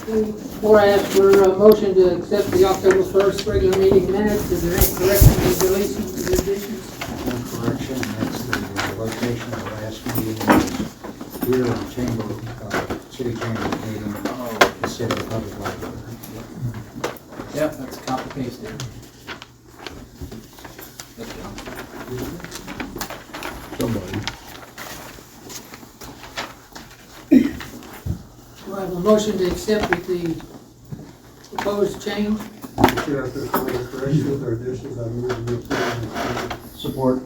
Before I ask for a motion to accept the October 1st regular meeting minutes, is there any corrections, deletions, or additions? One correction, that's the location of the last meeting was here in the chamber, city chamber meeting, instead of the public library. Yep, that's copy paste there. That's John. Somebody. Do I have a motion to accept with the proposed change? Should I put further corrections or additions? I move to approve. Support.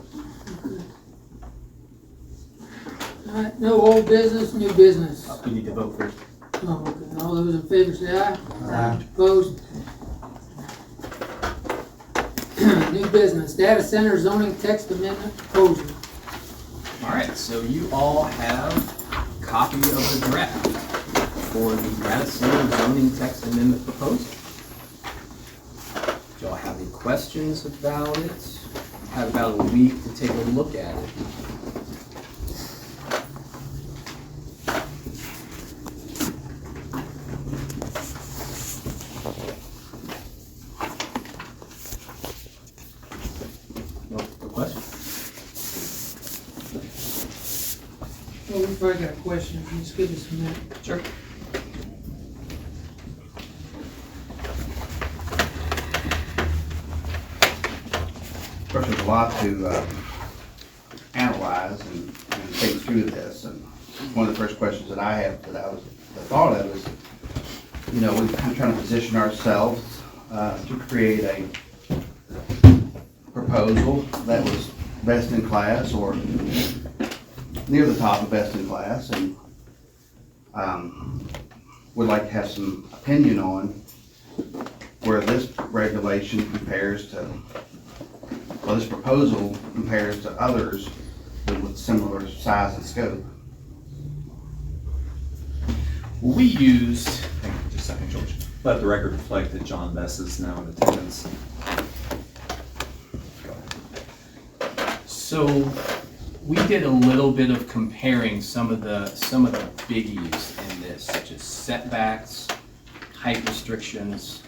All right, no old business, new business. You need to vote first. Oh, okay. All those in favor say aye. Aye. Opposed? New business, data center zoning text amendment proposal. All right, so you all have a copy of the draft for the data center zoning text amendment proposal. Do y'all have any questions about it? You have about a week to take a look at it. No questions? Well, we've probably got a question, if you just give us a minute. Sure. Of course, there's a lot to analyze and think through this. And one of the first questions that I have that the thought of is, you know, we're kind of trying to position ourselves to create a proposal that was best in class or near the top of best in class, and would like to have some opinion on where this regulation compares to, well, this proposal compares to others with similar size and scope. Well, we used, Hang on just a second, George. Let the record reflect that John Bess is now in attendance. Go ahead. so we did a little bit of comparing some of the biggies in this, such as setbacks, height restrictions,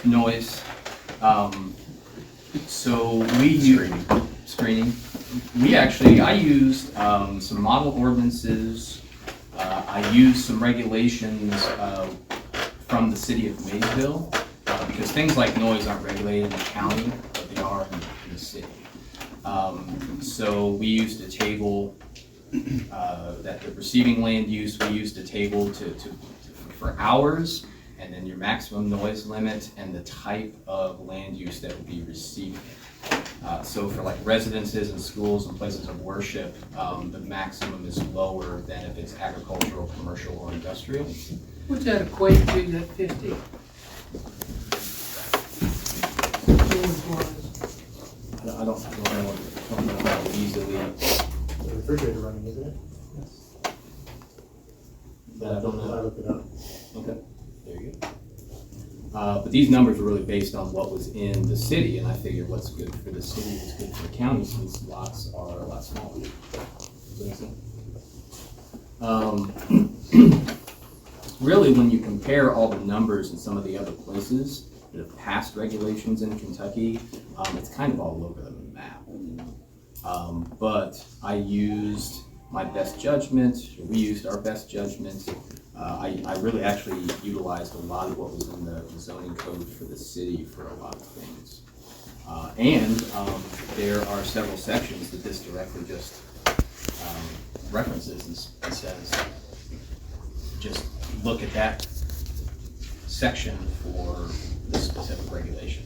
noise. So we use screening. I used some model ordinances. I used some regulations from the city of Maysville, because things like noise aren't regulated in the county, but they are in the city. So we used a table that the receiving land use. We used a table for hours, and then your maximum noise limit and the type of land use that would be receiving. So for like residences and schools and places of worship, the maximum is lower than if it's agricultural, commercial, or industrial. What's that equate to, that 50? I don't know how easily. The refrigerator running, isn't it? That I don't know. I looked it up. Okay, there you go. But these numbers were really based on what was in the city, and I figured what's good for the city is good for the county, since lots are a lot smaller. Does that make sense? Really, when you compare all the numbers in some of the other places that have passed regulations in Kentucky, it's kind of all over the map. But I used my best judgment, we used our best judgment. I really actually utilized a lot of what was in the zoning code for the city for a lot of things. And there are several sections that this directly just references and says, just look at that section for this specific regulation.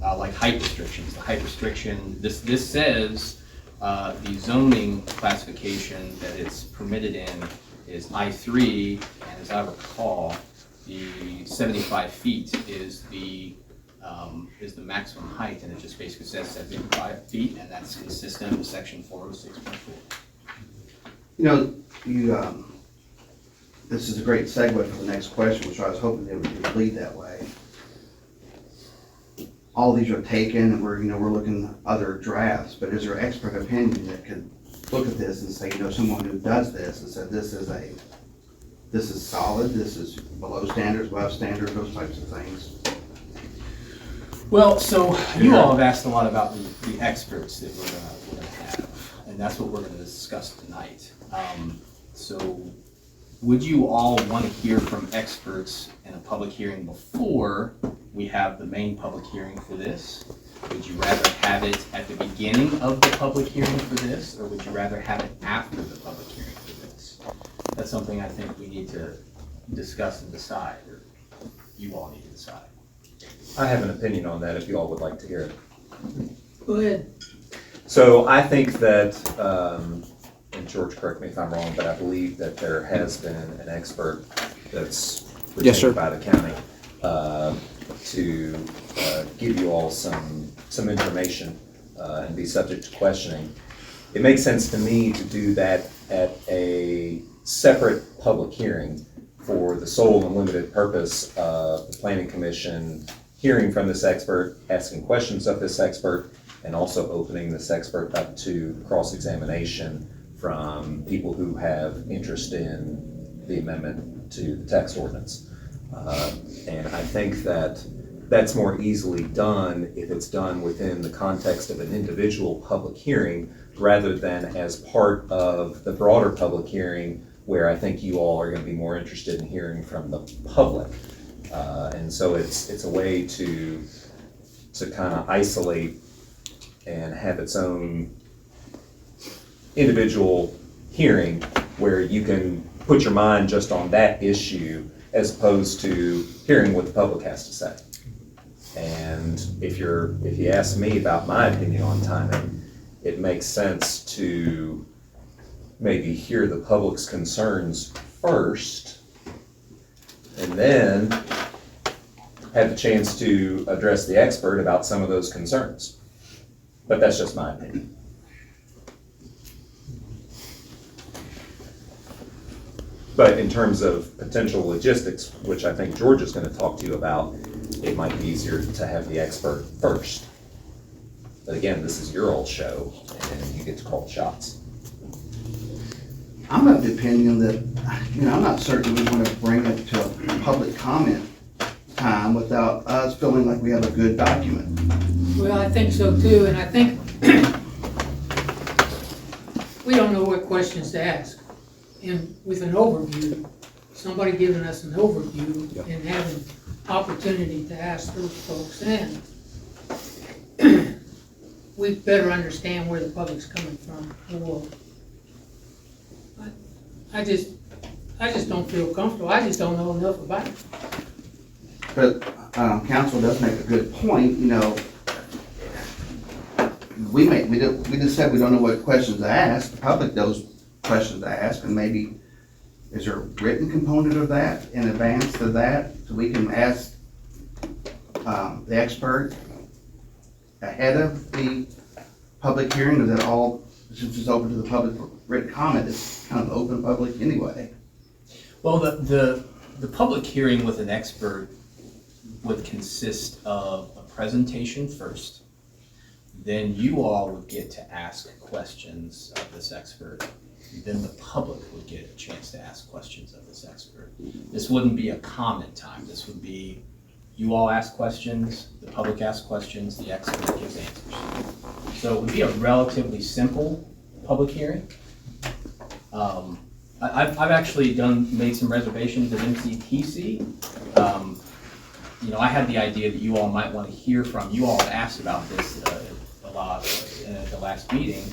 Like height restrictions. The height restriction, this says the zoning classification that it's permitted in is I3, and as I recall, the 75 feet is the maximum height, and it just basically says 75 feet, and that's consistent with section 406.4. You know, this is a great segue for the next question, which I was hoping they would lead that way. All these are taken, and we're looking at other drafts, but is there expert opinion that could look at this and say, someone who does this and said, this is solid, this is below standards, above standards, those types of things. Well, so you all have asked a lot about the experts that we're gonna have, and that's what we're gonna discuss tonight. So would you all want to hear from experts in a public hearing before we have the main public hearing for this? Would you rather have it at the beginning of the public hearing for this, or would you rather have it after the public hearing for this? That's something I think we need to discuss and decide, or you all need to decide. I have an opinion on that if you all would like to hear it. Go ahead. So I think that, and George, correct me if I'm wrong, but I believe that there has been an expert that's Yes, sir. retained by the county to give you all some information and be subject to questioning. It makes sense to me to do that at a separate public hearing for the sole and limited purpose of the Planning Commission hearing from this expert, asking questions of this expert, and also opening this expert up to cross-examination from people who have interest in the amendment to the text ordinance. And I think that that's more easily done if it's done within the context of an individual public hearing rather than as part of the broader public hearing where I think you all are going to be more interested in hearing from the public. And so it's a way to kind of isolate and have its own individual hearing where you can put your mind just on that issue as opposed to hearing what the public has to say. And if you ask me about my opinion on timing, it makes sense to maybe hear the public's concerns first and then have the chance to address the expert about some of those concerns. But that's just my opinion. But in terms of potential logistics, which I think George is going to talk to you about, it might be easier to have the expert first. But again, this is your old show, and you get to call the shots. I'm of the opinion that, I'm not certain we want to bring it to a public comment time without us feeling like we have a good document. Well, I think so too, and I think we don't know what questions to ask. And with an overview, somebody giving us an overview and having opportunity to ask those folks, and we better understand where the public's coming from. Or I just don't feel comfortable. I just don't know enough about it. But council does make a good point, we just said we don't know what questions to ask. The public knows questions to ask, and maybe is there a written component of that in advance of that, so we can ask the expert ahead of the public hearing? Is that all, since it's open to the public for written comment, it's kind of open public anyway? Well, the public hearing with an expert would consist of a presentation first. Then you all would get to ask questions of this expert. Then the public would get a chance to ask questions of this expert. This wouldn't be a comment time. This would be, you all ask questions, the public asks questions, the expert gives answers. So it would be a relatively simple public hearing. I've actually made some reservations at MCTC. I had the idea that you all might want to hear from, you all asked about this a lot at the last meeting.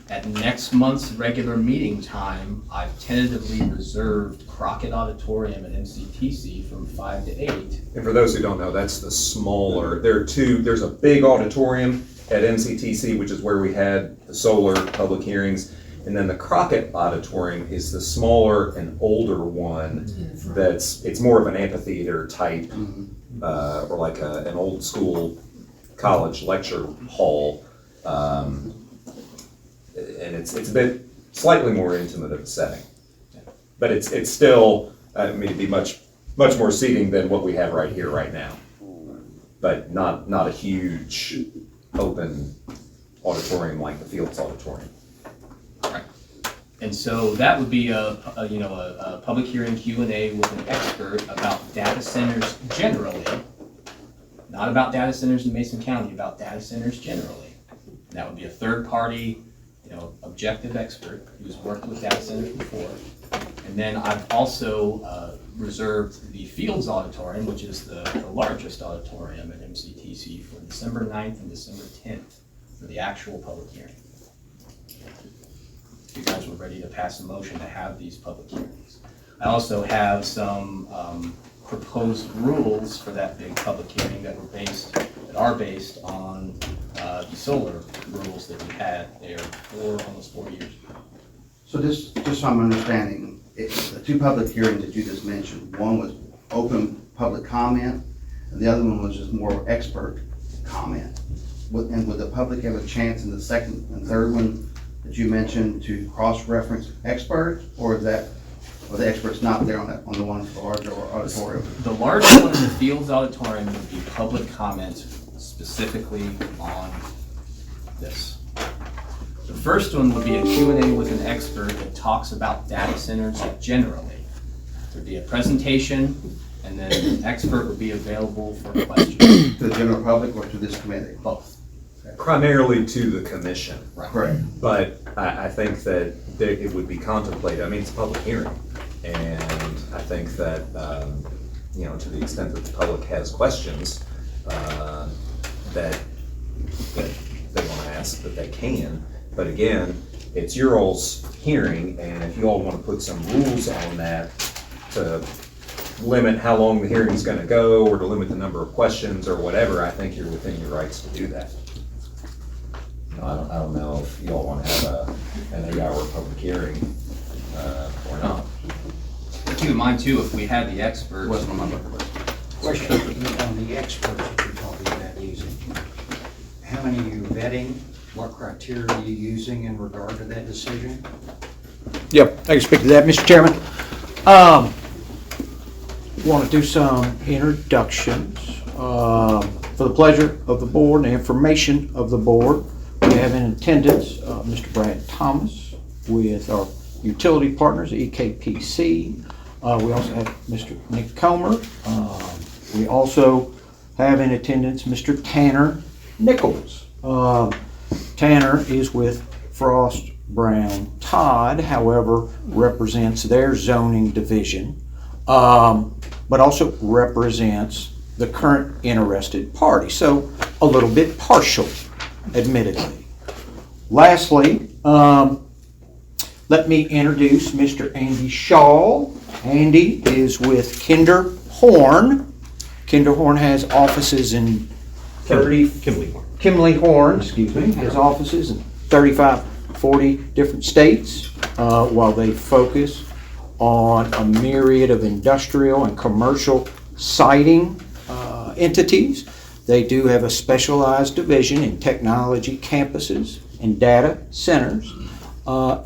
At next month's regular meeting time, I've tentatively reserved Crockett Auditorium at MCTC from 5 to 8. And for those who don't know, that's the smaller, there's a big auditorium at MCTC, which is where we had the solar public hearings. And then the Crockett Auditorium is the smaller and older one it's more of an amphitheater type, or like an old school college lecture hall. And it's a bit slightly more intimate of a setting. But it's still, it'd be much more seating than what we have right here right now. But not a huge open auditorium like the Fields Auditorium. And so that would be a public hearing Q&A with an expert about data centers generally, not about data centers in Mason County, about data centers generally. And that would be a third-party, objective expert who's worked with data centers before. And then I've also reserved the Fields Auditorium, which is the largest auditorium at MCTC, for December 9th and December 10th for the actual public hearing. You guys were ready to pass a motion to have these public hearings. I also have some proposed rules for that big public hearing that are based on the solar rules that we had there almost 4 years ago. So just so I'm understanding, the two public hearings that you just mentioned, one was open public comment, and the other one was just more expert comment. And would the public have a chance in the second and third one that you mentioned to cross-reference experts, or are the experts not there on the one for the larger auditorium? The larger one in the Fields Auditorium would be public comments specifically on this. The first one would be a Q&A with an expert that talks about data centers generally. There'd be a presentation, and then an expert would be available for questions. To the general public or to this committee? Both. Primarily to the commission. Right. Correct. But I think that it would be contemplated, I mean, it's a public hearing, and I think that, to the extent that the public has questions that they want to ask, that they can. But again, it's your all's hearing, and if you all want to put some rules on that to limit how long the hearing's going to go, or to limit the number of questions or whatever, I think you're within your rights to do that. I don't know if you all want to have an 8-hour public hearing or not. Keep in mind too, if we had the expert. Wasn't on my bucket list. Question on the experts that you're talking about using. How many are you vetting? What criteria are you using in regard to that decision? Yep, I can speak to that, Mr. Chairman. Want to do some introductions. For the pleasure of the board and the information of the board, we have in attendance Mr. Brad Thomas with our utility partners, EKPC. We also have Mr. Nick Comer. We also have in attendance Mr. Tanner Nichols. Tanner is with Frost Brown Todd, however, represents their zoning division, but also represents the current interested party. So a little bit partial, admittedly. Lastly, let me introduce Mr. Andy Shaw. Andy is with Kinder Horn. Kinder Horn has offices in Kimley Horn, has offices in 35, 40 different states, while they focus on a myriad of industrial and commercial siting entities. They do have a specialized division in technology campuses and data centers.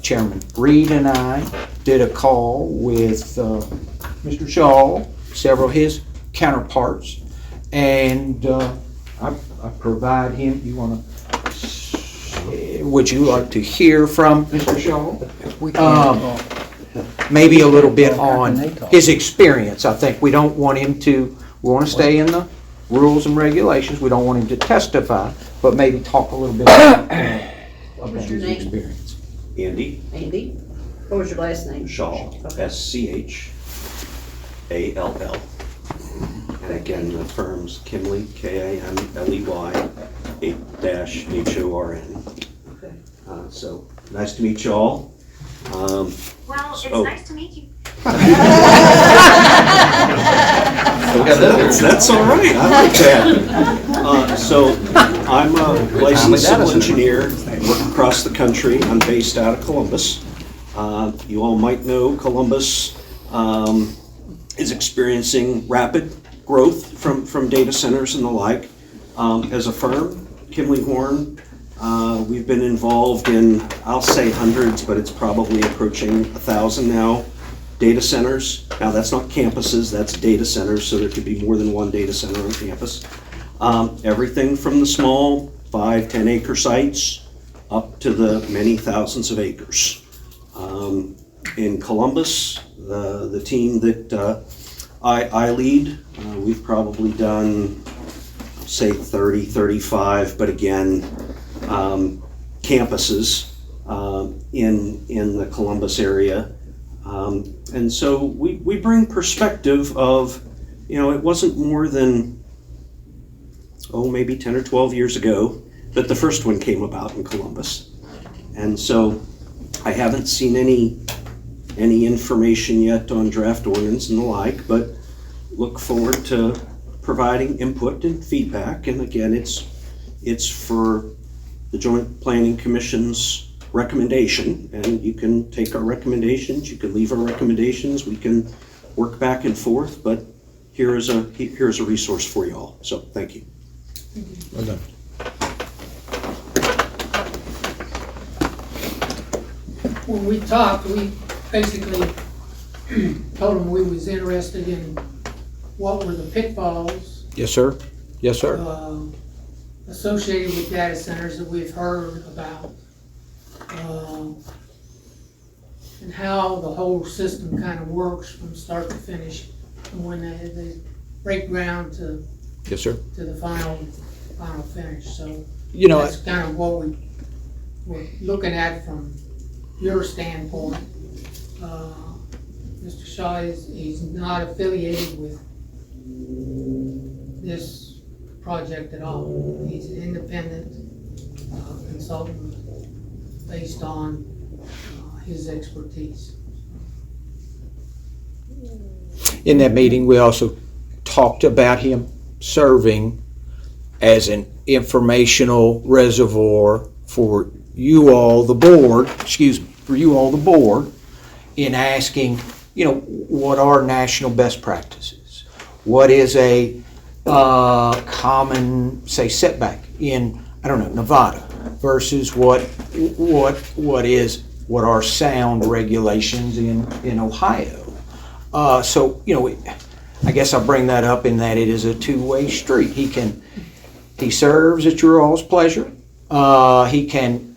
Chairman Reed and I did a call with Mr. Shaw, several of his counterparts, and I provide him, would you like to hear from Mr. Shaw? Maybe a little bit on his experience. I think we don't want him to, we want to stay in the rules and regulations. We don't want him to testify, but maybe talk a little bit about his experience. Andy Andy, what was your last name? Shaw, Okay. SCHALL. And again, the firm's Kimley, KIMLEY, _HORN. Okay. So, nice to meet you all. Well, it's nice to meet you. That's all right, I like that. So, I'm a licensed civil engineer, work across the country. I'm based out of Columbus. You all might know Columbus is experiencing rapid growth from data centers and the like. As a firm, Kimley Horn, we've been involved in, I'll say hundreds, but it's probably approaching 1,000 now, data centers. Now that's not campuses, that's data centers, so there could be more than one data center on campus. Everything from the small 5-10 acre sites up to the many thousands of acres. In Columbus, the team that I lead, we've probably done, say, 30, 35, but again, campuses in the Columbus area. And so we bring perspective of, it wasn't more than, maybe 10 or 12 years ago that the first one came about in Columbus. And so I haven't seen any information yet on draft ordinance and the like, but look forward to providing input and feedback. And again, it's for the Joint Planning Commission's recommendation, and you can take our recommendations, you can leave our recommendations, we can work back and forth, but here's a resource for you all. So thank you. Well done. When we talked, we basically told them we was interested in what were the pitfalls Yes, sir. Yes, sir. Associated with data centers that we've heard about, and how the whole system kind of works from start to finish, and when they break ground to Yes, sir. the final finish. So That's kind of what we're looking at from your standpoint. Mr. Shaw he's not affiliated with this project at all. He's an independent consultant based on his expertise. In that meeting, we also talked about him serving as an informational reservoir for you all, the board, in asking, what are national best practices? What is a common, say, setback in, Nevada versus what are sound regulations in Ohio? So, I guess I'll bring that up in that it is a two-way street. He serves at your all's pleasure. He can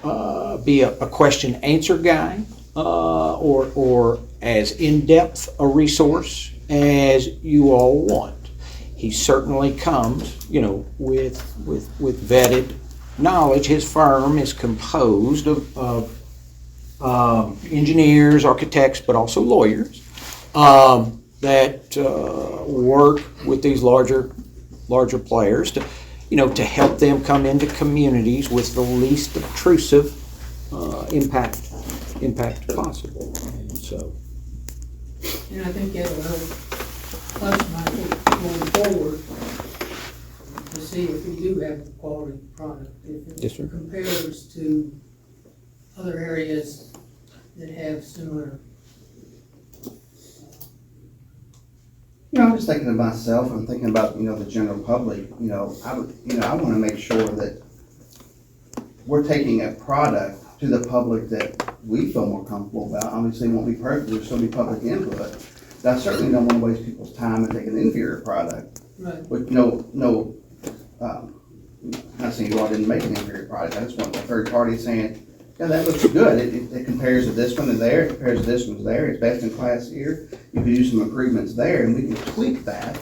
be a question answer guy, or as in-depth a resource as you all want. He certainly comes, with vetted knowledge. His firm is composed of engineers, architects, but also lawyers that work with these larger players to help them come into communities with the least obtrusive impact possible. And so, And I think it'll help us, Michael, going forward to see if we do have a quality product. If Yes, it sir. compares to other areas that have similar. I'm just thinking of myself. I'm thinking about, the general public. I want to make sure that we're taking a product to the public that we feel more comfortable about. Obviously, it won't be perfect. There'll still be public input. But I certainly don't want to waste people's time and take an inferior product. Right. But I'm not saying you all didn't make an inferior product. I just want a third party saying, yeah, that looks good. It compares to this one and there. It compares to this one there. It's best in class here. You could use some improvements there, and we can tweak that.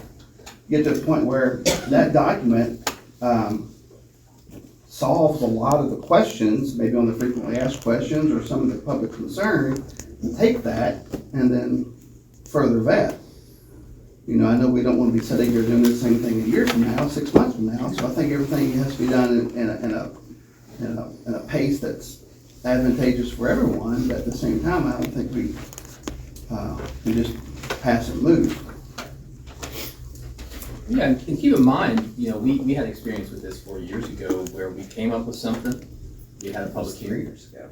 Get to the point where that document solves a lot of the questions, maybe on the frequently asked questions or some of the public concern. And take that and then further vet. I know we don't want to be sitting here doing the same thing a year from now, 6 months from now. So I think everything has to be done in a pace that's advantageous for everyone, but at the same time, I don't think we just pass and move. Yeah, and keep in mind, we had experience with this 4 years ago where we came up with something, we had a public hearing years ago.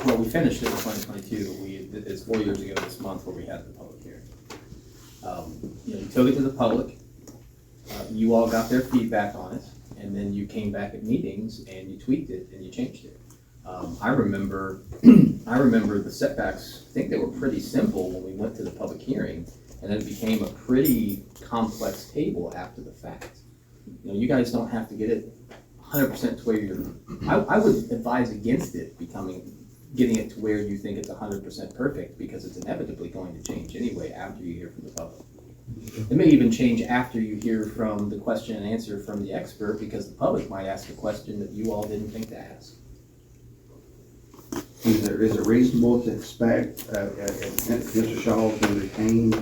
Well, we finished it in 2022, it's 4 years ago this month where we had the public hearing. We took it to the public, you all got their feedback on it, and then you came back at meetings and you tweaked it and you changed it. I remember the setbacks, I think they were pretty simple when we went to the public hearing, and then it became a pretty complex table after the fact. You guys don't have to get it 100% to where I would advise against it becoming getting it to where you think it's 100% perfect, because it's inevitably going to change anyway after you hear from the public. It may even change after you hear from the question and answer from the expert, because the public might ask a question that you all didn't think to ask. Is it reasonable to expect Mr. Shaw to retain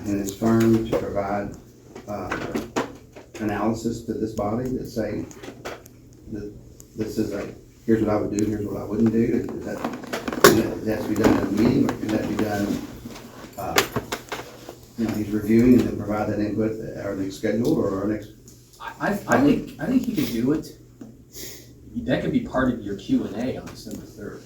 in his firm to provide analysis to this body that say that this is here's what I would do, here's what I wouldn't do? Does that has to be done in a meeting, or can that be done, he's reviewing and then provide that input at our next schedule or our next? I think he could do it. That could be part of your Q&A on December 3rd,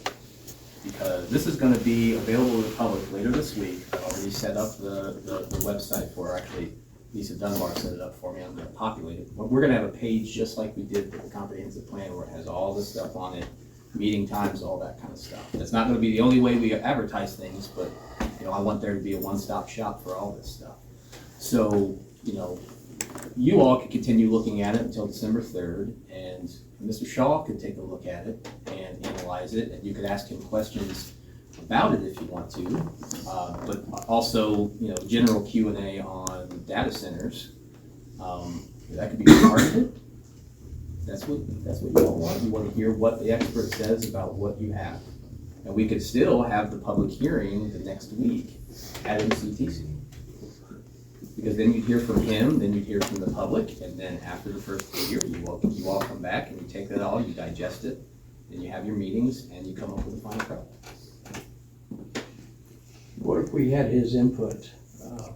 because this is going to be available to the public later this week. I already set up the website for, actually, Lisa Dunbar set it up for me. I'm going to populate it. But we're going to have a page just like we did with the comprehensive plan, where it has all this stuff on it, meeting times, all that kind of stuff. That's not going to be the only way we advertise things, but I want there to be a one-stop shop for all this stuff. So, you all could continue looking at it until December 3rd, and Mr. Shaw could take a look at it and analyze it, and you could ask him questions about it if you want to, but also, general Q&A on data centers. That could be part of it. That's what you all want. You want to hear what the expert says about what you have. And we could still have the public hearing the next week at MCTC. Because then you'd hear from him, then you'd hear from the public, and then after the first year, you all come back and you take that all, you digest it, then you have your meetings, and you come up with a final product. What if we had his input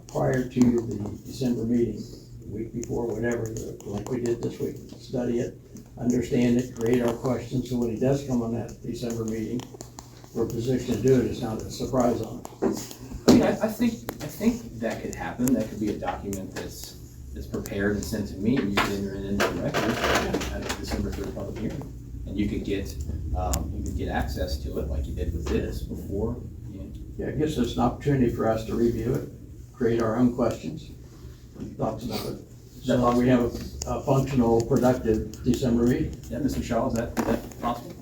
prior to the December meeting, the week before, whatever, like we did this week? Study it, understand it, create our questions, so when he does come on that December meeting, we're positioned to do it. It's not a surprise on us. I mean, I think that could happen. That could be a document that's prepared and sent to me, and you could enter it into the record at the December 3rd public hearing, and you could get access to it like you did with this before. Yeah, it gives us an opportunity for us to review it, create our own questions, thoughts about it. So we have a functional, productive December meeting. Yeah, Mr. Shaw, is that possible?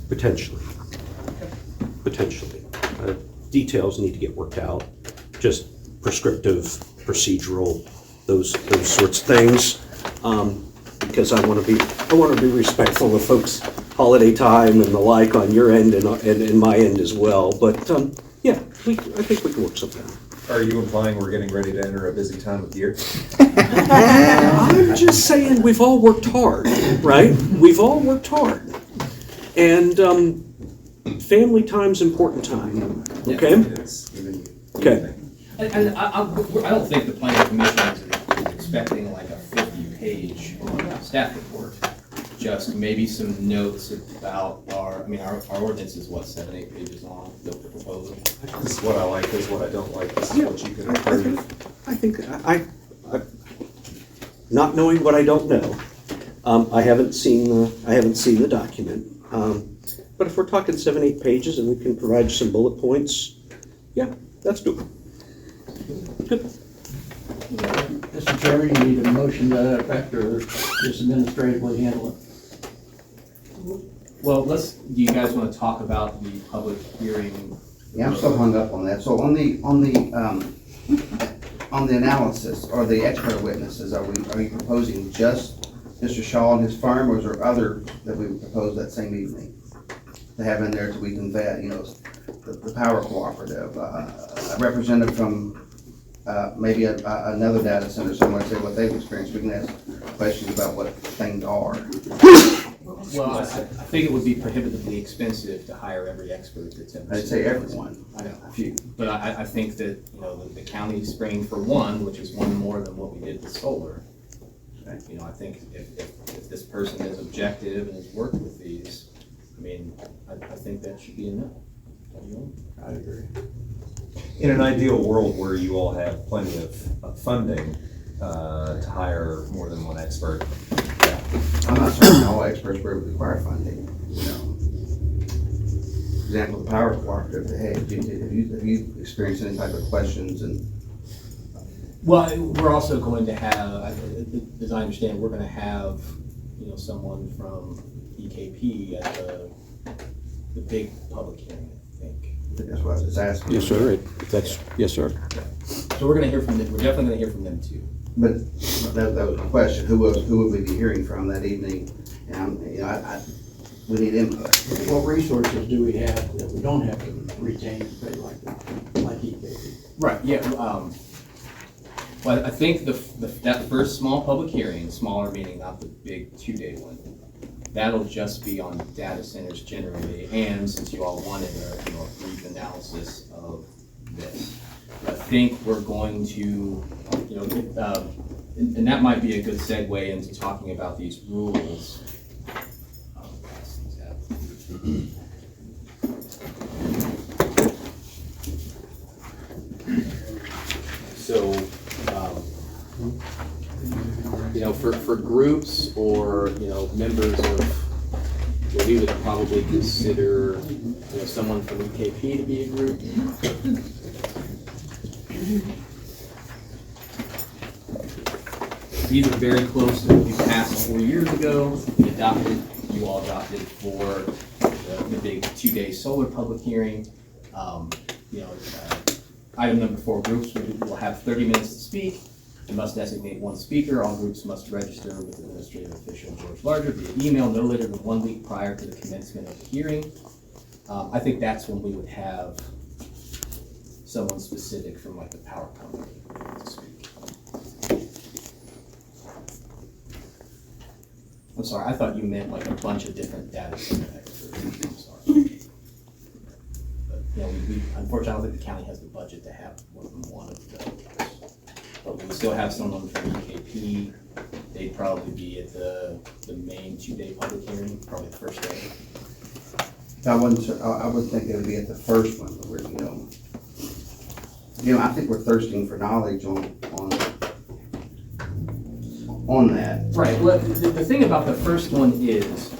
Potentially. Potentially. Details need to get worked out, just prescriptive, procedural, those sorts of things. Because I want to be respectful of folks' holiday time and the like on your end and my end as well. But yeah, I think we can work something out. Are you implying we're getting ready to enter a busy time of year? I'm just saying we've all worked hard, right? We've all worked hard. And family time's important time, okay? It is, even Okay. And I don't think the planning commission is expecting like a 50-page staff report. Just maybe some notes about our ordinance is what, 7-8 pages long, the proposal. This is what I like, this is what I don't like, this is what you can approve. I think not knowing what I don't know, I haven't seen the document. But if we're talking 7-8 pages and we can provide some bullet points, yeah, that's doable. Good. Mr. Chairman, you need a motion to that effect, or just administratively handle it? Well, do you guys want to talk about the public hearing? Yeah, I'm still hung up on that. So on the analysis or the expert witnesses, are you proposing just Mr. Shaw and his firm, or is there others that we would propose that same evening to have in there so we can vet, the power cooperative, a representative from maybe another data center somewhere, say what they've experienced. We can ask questions about what things are. Well, I think it would be prohibitively expensive to hire every expert that's ever. I'd say everyone. I know, a few. But I think that, the county's spraying for one, which is one more than what we did with solar. I think if this person is objective and has worked with these, I think that should be enough. I agree. In an ideal world where you all have plenty of funding to hire more than one expert. I'm not certain all experts would require funding. For example, the power cooperative. Hey, have you experienced any type of questions? And well, we're also going to have, as I understand, we're going to have, someone from EKP at the big public hearing, I think. That's what I was just asking. Yes, sir. Yes, sir. So we're gonna hear from them, we're definitely gonna hear from them too. But that was the question, who would we be hearing from that evening? And, we need input. What resources do we have that we don't have to retain and pay like EKP? Right, yeah, well, I think that first small public hearing, smaller meaning not the big 2-day one, that'll just be on data centers generally, and since you all wanted a brief analysis of this, I think we're going to, and that might be a good segue into talking about these rules. So, for groups or, members of, what we would probably consider, someone from EKP to be a group. These are very close to what we passed 4 years ago. You all adopted for the big 2-day solar public hearing. Item number 4, groups will have 30 minutes to speak. You must designate one speaker. All groups must register with administrative official George Larger via email no later than 1 week prior to the commencement of the hearing. I think that's when we would have someone specific from like the power company to speak. I'm sorry, I thought you meant like a bunch of different data center experts. I'm sorry. But we unfortunately, I don't think the county has the budget to have more than one of those. But we still have someone from EKP. They'd probably be at the main 2-day public hearing, probably the first day. I would think it would be at the first one, where, I think we're thirsting for knowledge on that. Right, well, the thing about the first one is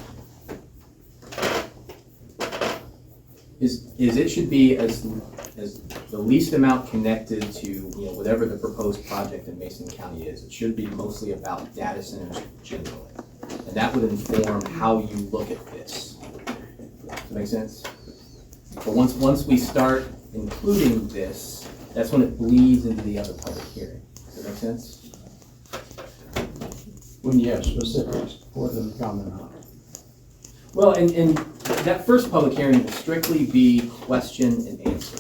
it should be as the least amount connected to, whatever the proposed project in Mason County is. It should be mostly about data centers generally. And that would inform how you look at this. Does that make sense? But once we start including this, that's when it bleeds into the other public hearing. Does that make sense? When you have specifics, what does it comment on? Well, and that first public hearing will strictly be question and answer.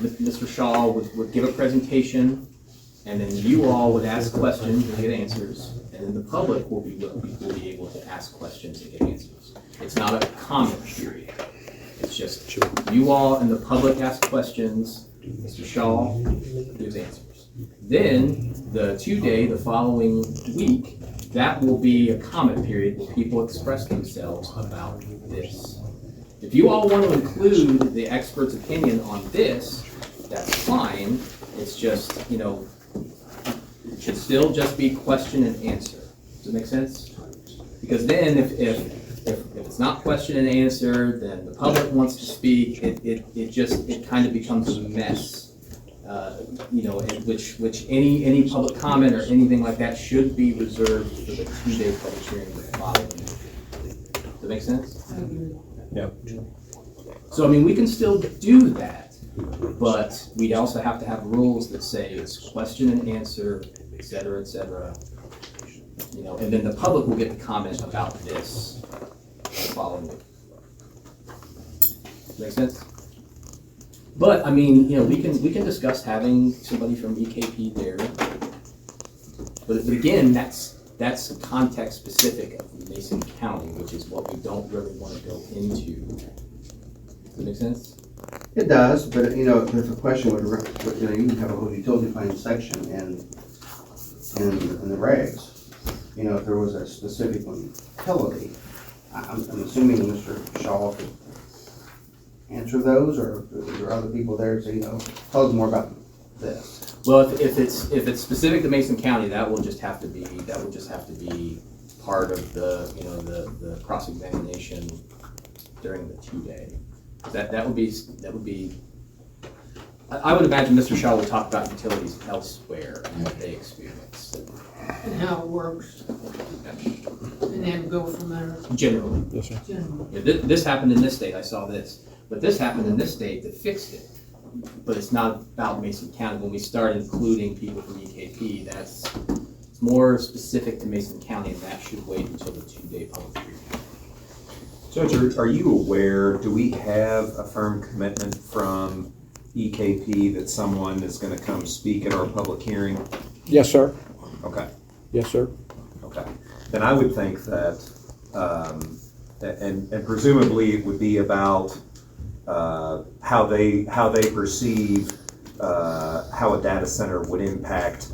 Mr. Shaw would give a presentation, and then you all would ask questions and get answers, and then the public will be able to ask questions and get answers. It's not a comment period. It's just you all and the public ask questions, Mr. Shaw gives answers. Then the 2-day, the following week, that will be a comment period where people express themselves about this. If you all want to include the expert's opinion on this, that's fine. It's just, it should still just be question and answer. Does it make sense? Because then if it's not question and answer, then the public wants to speak, it kind of becomes a mess. Which any public comment or anything like that should be reserved for the 2-day public hearing the following. Does that make sense? Yep. So, we can still do that, but we'd also have to have rules that say it's question and answer, et cetera, and then the public will get the comment about this the following week. Make sense? But, we can discuss having somebody from EKP there. But again, that's context specific of Mason County, which is what we don't really want to go into. Does that make sense? It does, but if a question would, you can have a whole utility plan section in the regs. If there was a specific utility, I'm assuming Mr. Shaw could answer those, or are there other people there to tell us more about this? Well, if it's specific to Mason County, that will just have to be part of the cross-examination during the 2-day. That would be. I would imagine Mr. Shaw will talk about utilities elsewhere and what they experience. And how it works. and then go from there, Generally. Yes, sir. generally. Yeah, this happened in this state, I saw this, but this happened in this state that fixed it. But it's not about Mason County. When we start including people from EKP, it's more specific to Mason County, and that should wait until the 2-day public hearing. Judge, are you aware, do we have a firm commitment from EKP that someone is gonna come speak at our public hearing? Yes, sir. Okay. Yes, sir. Okay, then I would think that, and presumably it would be about how they perceive how a data center would impact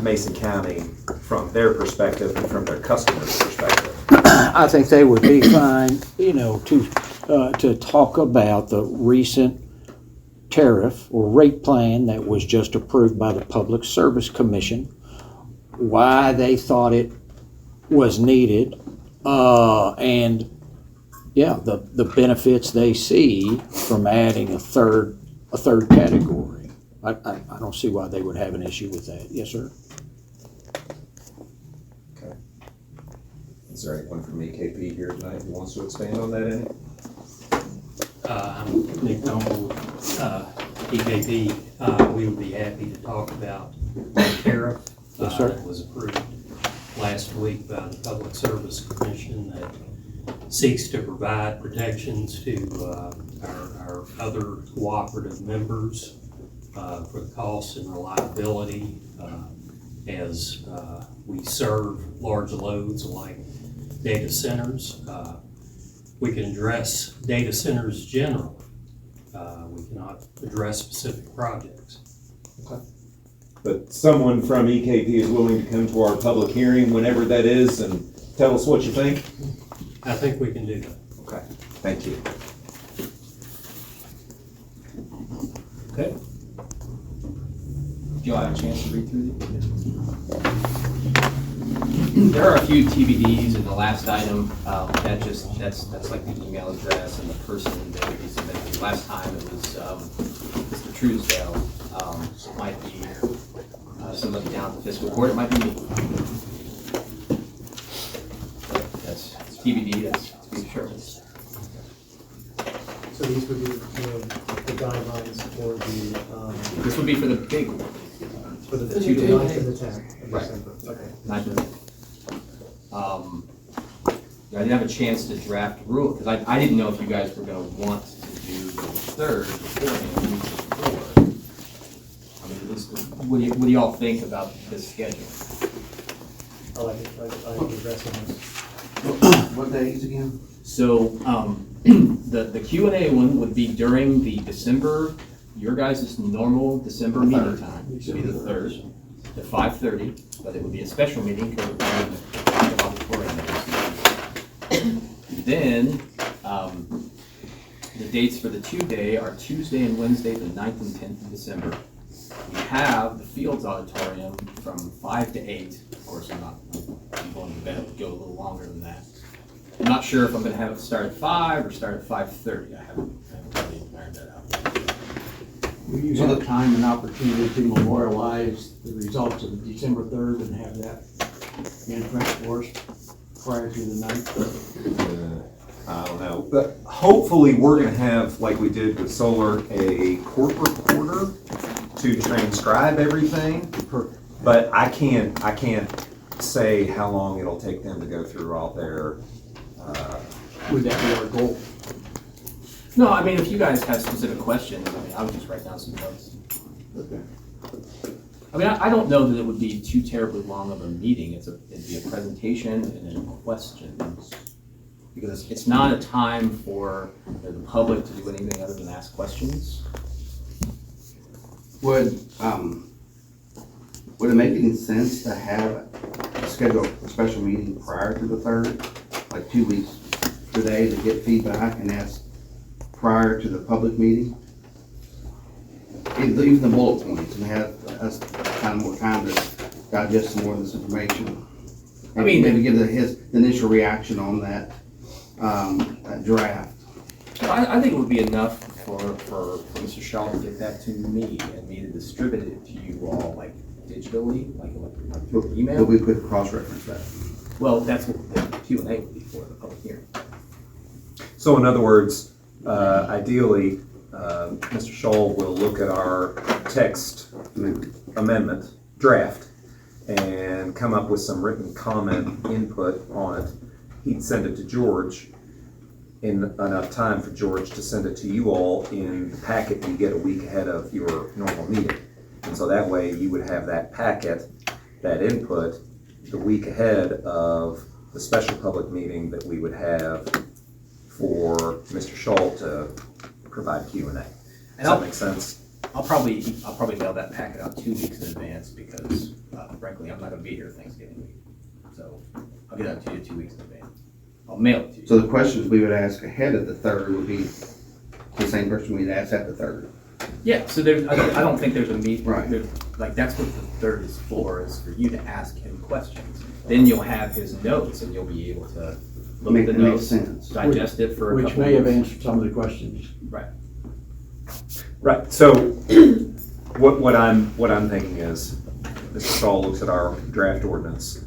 Mason County from their perspective and from their customers' perspective. I think they would be fine, to talk about the recent tariff or rate plan that was just approved by the Public Service Commission, why they thought it was needed, and the benefits they see from adding a third category. I don't see why they would have an issue with that. Yes, sir. Okay. Is there anyone from EKP here tonight who wants to expand on that any? I'm Nick Dumble, EKP. We would be happy to talk about the tariff Yes, sir. that was approved last week by the Public Service Commission that seeks to provide protections to our other cooperative members for the cost and reliability as we serve large loads like data centers. We can address data centers generally. We cannot address specific projects. Okay. But someone from EKP is willing to come to our public hearing whenever that is and tell us what you think? I think we can do that. Okay, thank you. Okay. Do you all have a chance to read through these? There are a few TBDs in the last item. That's like the email address and the person that would be submitted. Last time it was Mr. Truesdale. So it might be somebody down at the fiscal court. It might be me. That's TBD. That's to be sure. So these would be the guidelines for the, This would be for the big one. for the The 2 2 to day. 9th and the 10th of Right. December. Okay. 9th and 10th. I didn't have a chance to draft rule, because I didn't know if you guys were gonna want to do the 3rd beforehand, the week before. I mean, at least, what do y'all think about this schedule? I like it, I like the aggressiveness. What days again? So, the Q&A one would be during the December, your guys' normal December meeting time, which would be the 3rd, at 5:30, but it would be a special meeting because we're in the auditorium. Then, the dates for the 2-day are Tuesday and Wednesday, the 9th and 10th of December. We have the Fields Auditorium from 5 to 8. Of course, I'm going to bed, go a little longer than that. I'm not sure if I'm going to have it start at 5 or start at 5:30. I haven't really ironed that out. Will you have time and opportunity to memorialize the results of December 3rd and have that in print for us prior to the 9th? I don't know, but hopefully we're gonna have, like we did with solar, a court reporter to transcribe everything. But I can't say how long it'll take them to go through all their, Would that be our goal? No, I mean, if you guys have specific questions, I mean, I would just write down some notes. Okay. I mean, I don't know that it would be too terribly long of a meeting. It'd be a presentation and then questions. Because it's not a time for the public to do anything other than ask questions. Would it make any sense to schedule a special meeting prior to the 3rd, like 2 weeks today, to get feedback and ask prior to the public meeting? Even the bullet points, and have us kind of more time to digest some more of this information. I mean, maybe give his initial reaction on that draft. I think it would be enough for Mr. Shaw to get that to me and me to distribute it to you all, like digitally, like through email. But we could cross-reference that. Well, that's what Q&A before the public hearing. So in other words, ideally, Mr. Scholl will look at our text amendment draft and come up with some written comment input on it. He'd send it to George in enough time for George to send it to you all in the packet you get a week ahead of your normal meeting. And so that way you would have that packet, that input, the week ahead of the special public meeting that we would have for Mr. Scholl to provide Q&A. Does that make sense? I'll probably mail that packet out 2 weeks in advance because frankly, I'm not gonna be here Thanksgiving week. So I'll get that to you 2 weeks in advance. I'll mail it to you. So the questions we would ask ahead of the 3rd would be the same question we'd ask at the 3rd. Yeah, so I don't think there's a meet, Right. like that's what the 3rd is for you to ask him questions. Then you'll have his notes and you'll be able to look at the notes, digest it for a couple Which may have weeks. answered some of the questions. Right. Right, so what I'm thinking is, Mr. Scholl looks at our draft ordinance,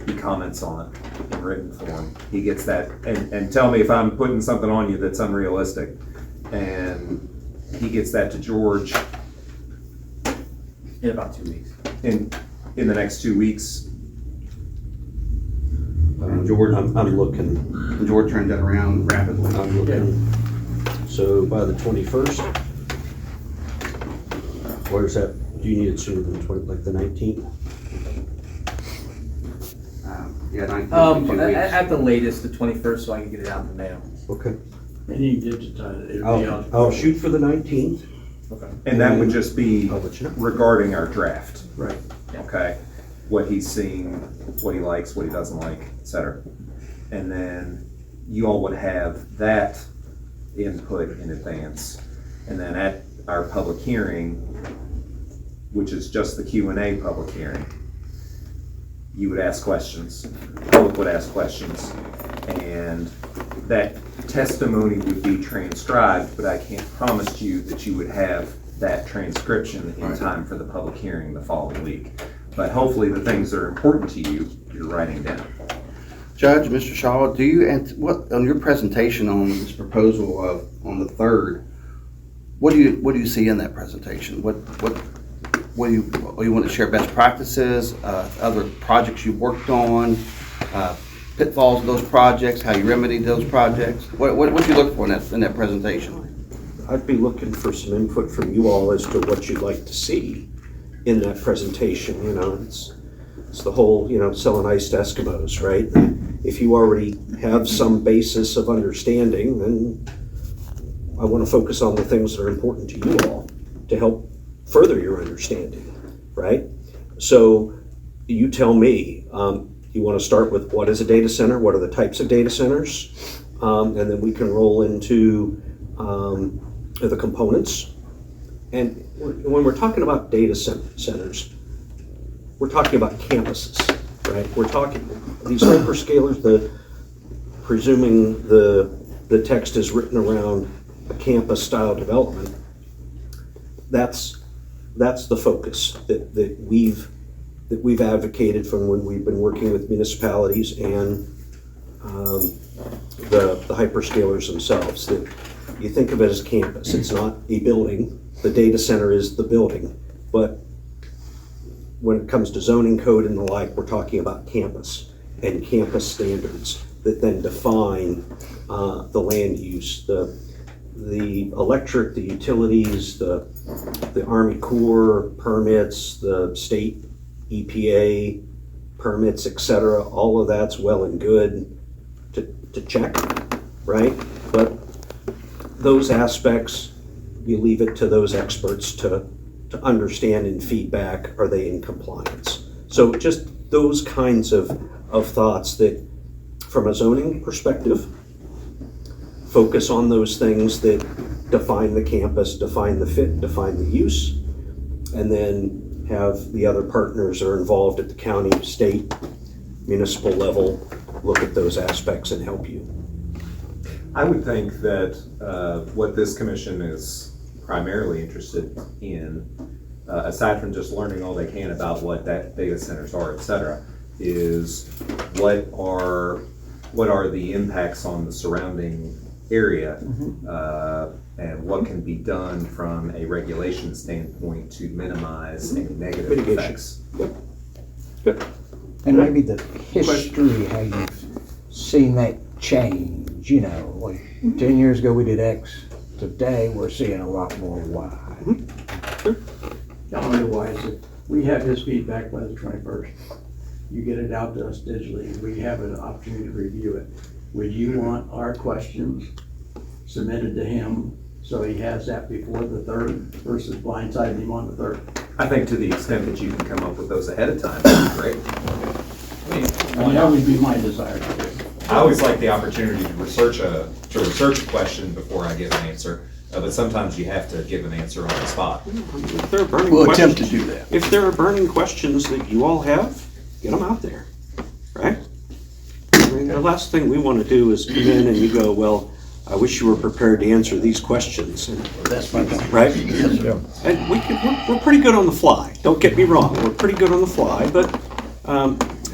he comments on it in written form, he gets that, and tell me if I'm putting something on you that's unrealistic, and he gets that to George In about 2 weeks. in the next 2 weeks. And George, I'm looking, and George turned that around rapidly. I'm looking, so by the 21st? Where's that, do you need it sooner than like the 19th? Yeah, 19 2 weeks. At the latest, the 21st, so I can get it out in the mail. Okay. And you digitize it. It'll be out. I'll shoot for the 19th. Okay. And that would just be I'll let you know. regarding our draft, Right. okay? What he's seen, what he likes, what he doesn't like, et cetera. And then you all would have that input in advance. And then at our public hearing, which is just the Q&A public hearing, you would ask questions, the public would ask questions, and that testimony would be transcribed, but I can't promise you that you would have that transcription in time for the public hearing the following week. But hopefully the things that are important to you, you're writing down. Judge, Mr. Shaw, do you, and what, on your presentation on this proposal of, on the 3rd, what do you see in that presentation? What do you want to share best practices, other projects you worked on, pitfalls of those projects, how you remedied those projects? What you look for in that presentation? I'd be looking for some input from you all as to what you'd like to see in that presentation. You know, it's the whole, you know, selling ice to Eskimos, right? If you already have some basis of understanding, then I want to focus on the things that are important to you all to help further your understanding, right? So you tell me, you want to start with what is a data center? What are the types of data centers? And then we can roll into the components. And when we're talking about data centers, we're talking about campuses, right? We're talking these hyperscalers, presuming the text is written around a campus style development. That's the focus that we've advocated from when we've been working with municipalities and the hyperscalers themselves. That you think of it as a campus. It's not a building. The data center is the building, but when it comes to zoning code and the like, we're talking about campus and campus standards that then define the land use, the electric, the utilities, the Army Corps permits, the state EPA permits, etc. All of that's well and good to check, right? But those aspects, you leave it to those experts to understand and feedback, are they in compliance? So just those kinds of thoughts that, from a zoning perspective, focus on those things that define the campus, define the fit, define the use, and then have the other partners that are involved at the county, state, municipal level look at those aspects and help you. I would think that what this commission is primarily interested in, aside from just learning all they can about what that data centers are, et cetera, is what are the impacts on the surrounding area, and what can be done from a regulation standpoint to minimize any negative Mitigation. effects. And maybe the history, how you've seen that change, you know, like 10 years ago we did X, today we're seeing a lot more Y. Otherwise, if we have his feedback by the 21st, you get it out to us digitally, we have an opportunity to review it. Would you want our questions submitted to him so he has that before the 3rd versus blindsiding him on the 3rd? I think to the extent that you can come up with those ahead of time, that'd be great. I mean, that would be my desire to do. I always like the opportunity to research a question before I give an answer, but sometimes you have to give an answer on the spot. If there are burning We'll questions, attempt to do that. if there are burning questions that you all have, get them out there, right? I mean, the last thing we want to do is come in and you go, well, I wish you were prepared to answer these questions, and, That's my point. right? And we're pretty good on the fly, don't get me wrong, we're pretty good on the fly, but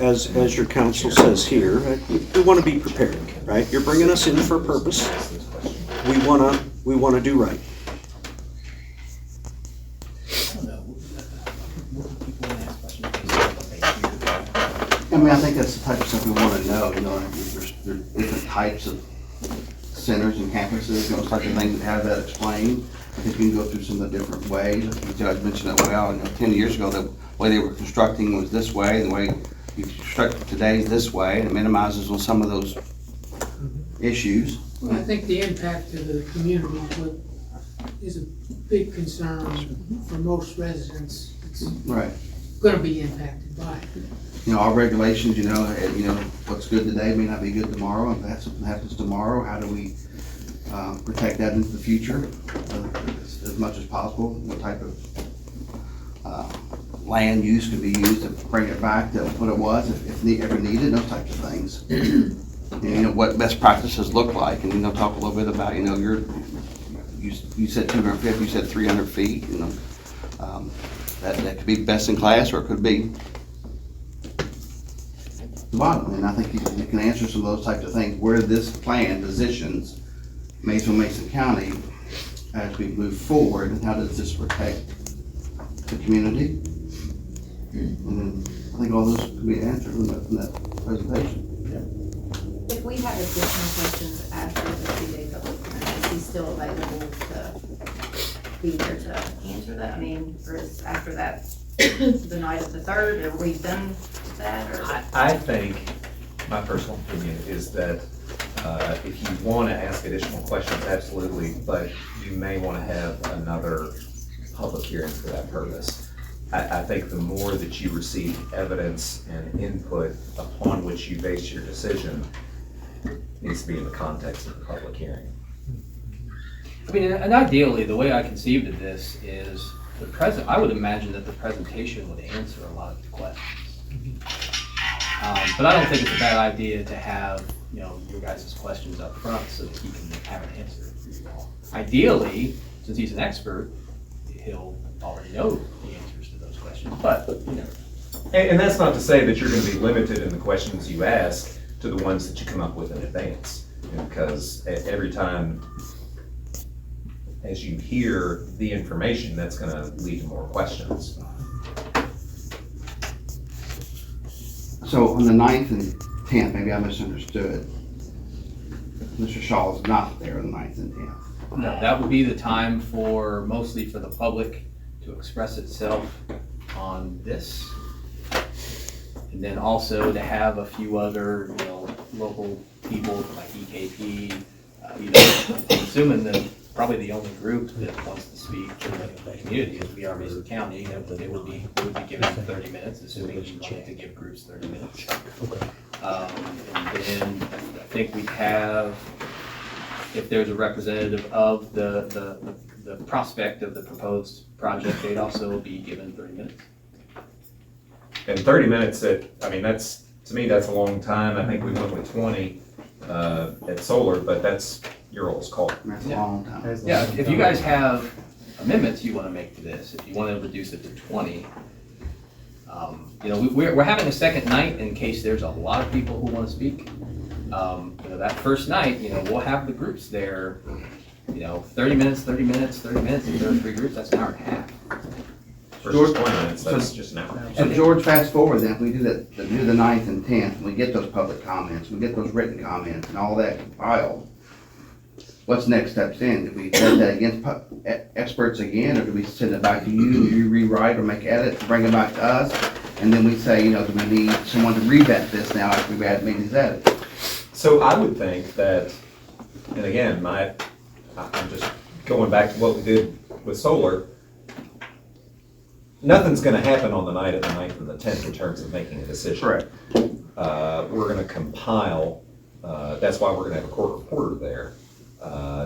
as your counsel says here, we want to be prepared, right? You're bringing us in for a purpose. We want to do right. I mean, I think that's the type of stuff we want to know, you know, there's different types of centers and campuses, those types of things that have that explained. I think you can go through some of the different ways. The judge mentioned that well, you know, 10 years ago, the way they were constructing was this way, the way you construct today is this way, and it minimizes on some of those issues. Well, I think the impact to the community is a big concern for most residents. It's Right. gonna be impacted by it. You know, our regulations, you know, what's good today may not be good tomorrow. If that something happens tomorrow, how do we protect that into the future as much as possible? What type of land use could be used to bring it back to what it was if ever needed, those types of things. And, you know, what best practices look like, and, you know, talk a little bit about, you know, you said 250, you said 300 feet, you know. That could be best in class, or it could be the bottom, and I think you can answer some of those types of things, where this plan positions Maysville, Mason County as we move forward, and how does this protect the community? And then I think all those can be answered in that presentation. If we have additional questions after the 2-day public hearing, is he still available to be there to answer that? I mean, or is after that, the night of the 3rd, are we done with that? Or? I think, my personal opinion is that if you want to ask additional questions, absolutely, but you may want to have another public hearing for that purpose. I think the more that you receive evidence and input upon which you base your decision needs to be in the context of the public hearing. I mean, and ideally, the way I conceived of this is I would imagine that the presentation would answer a lot of the questions. But I don't think it's a bad idea to have, you know, your guys' questions up front so that he can have an answer for you all. Ideally, since he's an expert, he'll already know the answers to those questions, but you know. And that's not to say that you're going to be limited in the questions you ask to the ones that you come up with in advance, because every time as you hear the information, that's going to lead to more questions. So on the 9th and 10th, maybe I misunderstood. Mr. Shaw is not there on the 9th and 10th. No, that would be the time mostly for the public to express itself on this. And then also to have a few other, you know, local people like EKP, you know, I'm assuming that probably the only group that wants to speak to the community is we are Mason County, that it would be given 30 minutes, assuming you wanted to give groups 30 minutes. And then I think we have, if there's a representative of the prospect of the proposed project, they'd also be given 30 minutes. And 30 minutes, to me, that's a long time. I think we went with 20 at Solar, but that's your all's call. That's a long time. Yeah, if you guys have amendments you want to make to this, if you want to reduce it to 20, You know, we're having a second night in case there's a lot of people who want to speak. You know, that first night, you know, we'll have the groups there, you know, 30 minutes, 30 minutes, 30 minutes, and there are 3 groups, that's an hour and a half. Versus 20 minutes, that's just an hour. So George, fast forward then, if we do the 9th and 10th, and we get those public comments, we get those written comments and all that compiled, what's next steps in? Do we send that against experts again, or do we send it back to you, you rewrite or make edits, bring it back to us? And then we say, you know, do we need someone to revet this now after we've had made these edits? So I would think that, and again, I'm just going back to what we did with solar. Nothing's gonna happen on the night of the 9th and the 10th in terms of making a decision. Correct. We're gonna compile, that's why we're gonna have a court reporter there,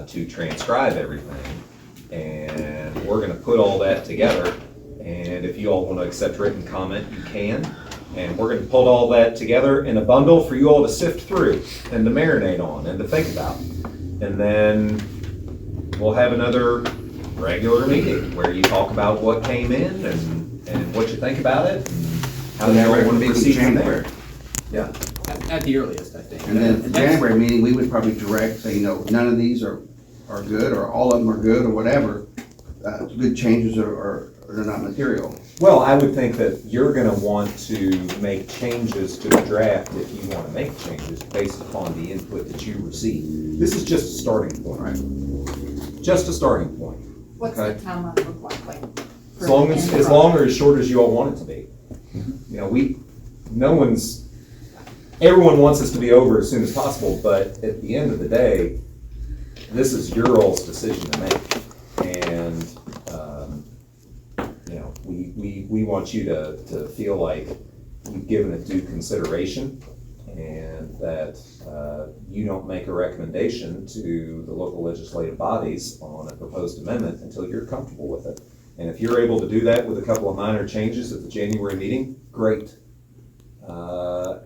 to transcribe everything. And we're gonna put all that together, and if you all wanna accept written comment, you can. And we're gonna pull all that together in a bundle for you all to sift through and to marinate on and to think about. And then we'll have another regular meeting where you talk about what came in and what you think about it and how you all want to proceed from there. Yeah. At the earliest, I think. And then at the January meeting, we would probably direct, say, you know, none of these are good, or all of them are good, or whatever. Good changes or they're not material. Well, I would think that you're gonna want to make changes to the draft if you wanna make changes based upon the input that you receive. This is just a starting point, right? Just a starting point. What's the timeline look like? As long or as short as you all want it to be. You know, everyone wants this to be over as soon as possible, but at the end of the day, this is your all's decision to make. And, you know, we want you to feel like you've given it due consideration and that you don't make a recommendation to the local legislative bodies on a proposed amendment until you're comfortable with it. And if you're able to do that with a couple of minor changes at the January meeting, great.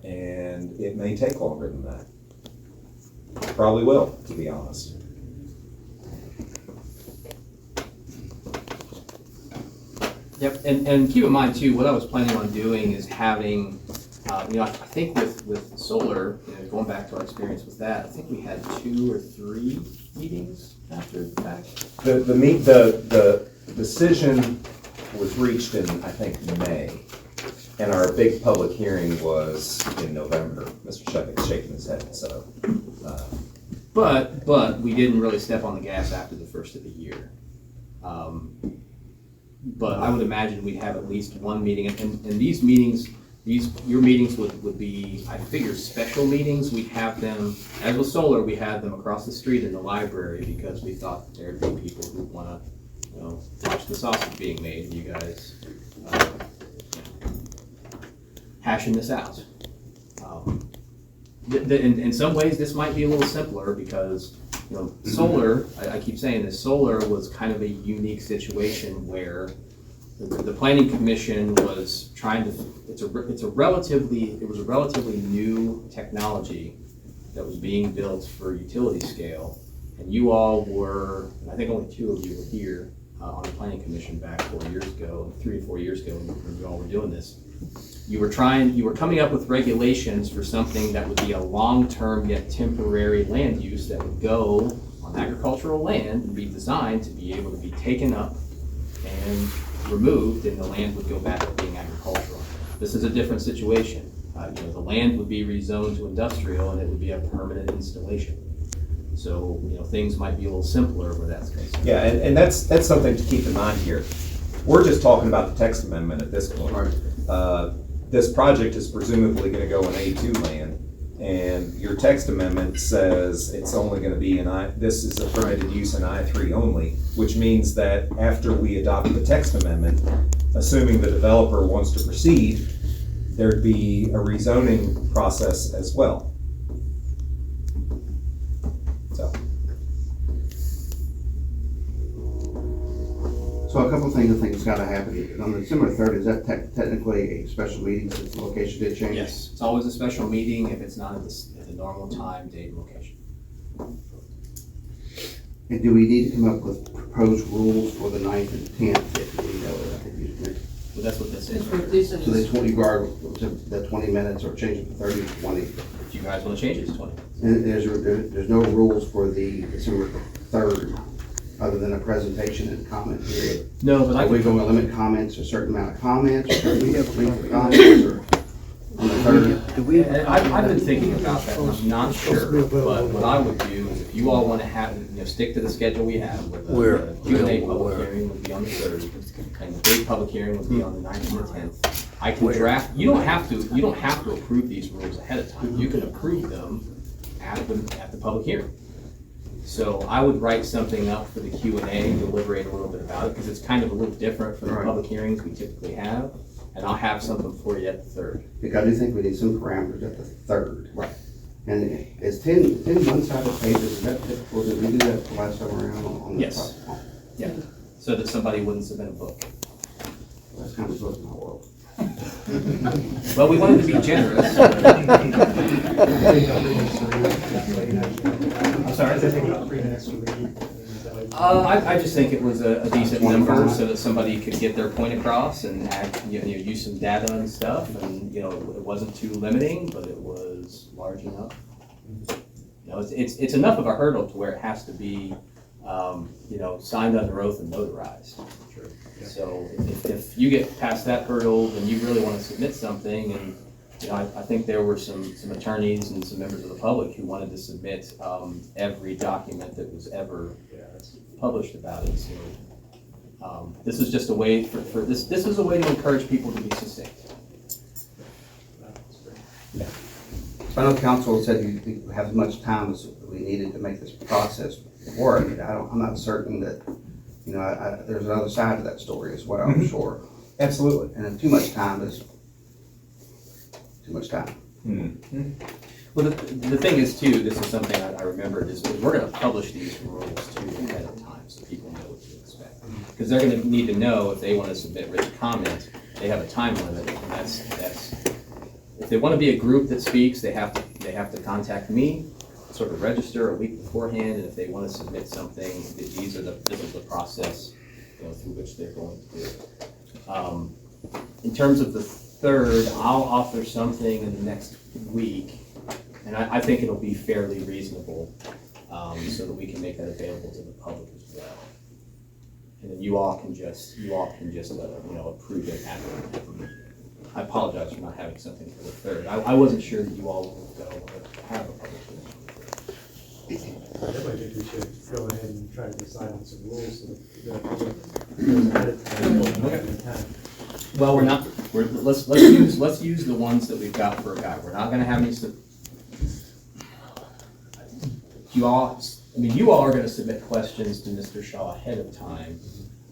And it may take longer than that. Probably will, to be honest. Yep, and keep in mind too, what I was planning on doing is having, you know, I think with solar, you know, going back to our experience with that, I think we had 2 or 3 meetings after the fact. The decision was reached in, I think, May, and our big public hearing was in November. Mr. Shepard's shaking his head, so. But we didn't really step on the gas after the first of the year. But I would imagine we'd have at least one meeting, and these meetings, your meetings would be, I figure, special meetings. We'd have them, as with solar, we had them across the street in the library because we thought there'd be people who wanna, you know, watch the sausage being made, and you guys hashing this out. In some ways, this might be a little simpler because, you know, solar, I keep saying this, solar was kind of a unique situation where the planning commission was trying to, it was a relatively new technology that was being built for utility scale. And you all were, I think only 2 of you were here on the planning commission back 4 years ago, 3 or 4 years ago when you all were doing this. You were coming up with regulations for something that would be a long-term yet temporary land use that would go on agricultural land and be designed to be able to be taken up and removed, and the land would go back to being agricultural. This is a different situation. You know, the land would be rezoned to industrial and it would be a permanent installation. So, you know, things might be a little simpler where that's concerned. Yeah, and that's something to keep in mind here. We're just talking about the text amendment at this point. This project is presumably going to go in A2 land, and your text amendment says it's only going to be this is a permitted use in I3 only, which means that after we adopt the text amendment, assuming the developer wants to proceed, there'd be a rezoning process as well. So a couple of things I think has got to happen. On December 3rd, is that technically a special meeting since the location did change? Yes, it's always a special meeting if it's not at the normal time, date, and location. And do we need to come up with proposed rules for the 9th and 10th? If we know it, I think Well, that's what this is. That's what this So they is. 20 guard to the 20 minutes or change it to 30 to 20. If you guys want to change it to 20. And there's no rules for the December 3rd, other than a presentation and comment period. No, but Are we going to limit comments to a certain amount of comments, or we have length of comments, or on the 3rd? And I've been thinking about that, and I'm not sure, but what I would do is if you all want to have, stick to the schedule we have, with the Q&A public hearing would be on the 3rd, and the big public hearing would be on the 9th and the 10th. I can draft, you don't have to approve these rules ahead of time. You can approve them at the public hearing. So I would write something up for the Q&A, deliberate a little bit about it, because it's kind of a little different from the public hearings we typically have. And I'll have something for you at the 3rd. Because I do think we need some parameters at the 3rd. Right. And is 10 one-sided pages, is that typical? Did we do that the last time around on the Yes. top? Yeah, so that somebody wouldn't submit a book. That's kind of book in my world. Well, we wanted to be generous. I'm sorry? I just think it was a decent number so that somebody could get their point across and use some data and stuff. And, it wasn't too limiting, but it was large enough. It's enough of a hurdle to where it has to be, signed under oath and notarized. So if you get past that hurdle, then you really want to submit something. And, I think there were some attorneys and some members of the public who wanted to submit every document that was ever published about it. So this is just a way for this is a way to encourage people to be succinct. I know council said you have as much time as we needed to make this process work. I'm not certain that, there's another side to that story as well, I'm sure. Absolutely. And then too much time is too much time. Mm-hmm. Well, the thing is too, this is something I remembered, is we're going to publish these rules too ahead of time so people know what to expect. Because they're going to need to know if they want to submit written comment, they have a time limit, and that's if they want to be a group that speaks, they have to contact me, sort of register a week beforehand, and if they want to submit something, this is the process through which they're going to do it. In terms of the 3rd, I'll author something in the next week, and I think it'll be fairly reasonable, so that we can make that available to the public as well. And then you all can just approve it at the meeting. I apologize for not having something for the 3rd. I wasn't sure that you all would have a public hearing. I definitely think we should go ahead and try to decide on some rules so that the public knows ahead of time. Well, let's use the ones that we've got for a guide. We're not going to have any. You all are going to submit questions to Mr. Shaw ahead of time.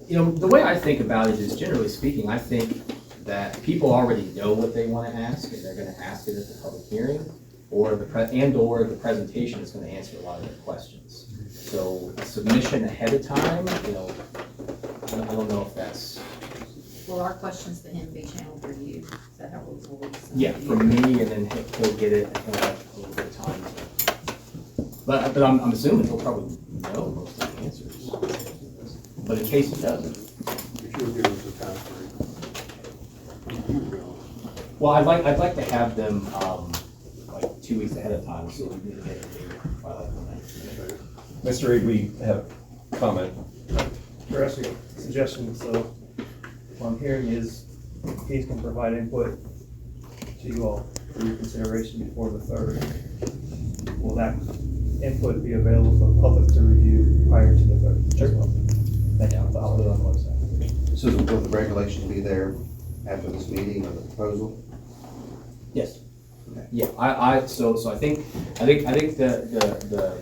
The way I think about it is, generally speaking, I think that people already know what they want to ask, and they're going to ask it at the public hearing, or the presentation is going to answer a lot of their questions. So submission ahead of time, I don't know if that's. Will our questions to him be channeled through you? Is that how we'll send Yeah, it to you? from me, and then he'll get it a little bit of time. But I'm assuming he'll probably know most of the answers. But in case he doesn't. You should give us a time frame. Well, I'd like to have them, 2 weeks ahead of time, so we can get it by like the night. Mr. Reed, we have a comment. Interesting suggestion, so what I'm hearing is Keith can provide input to you all for your consideration before the 3rd. Will that input be available for the public to review prior to the 3rd? Sure. Well, Thank you. I'll put it on the website. So will the regulations be there after this meeting or the proposal? Yes. Okay. Yeah, so I think the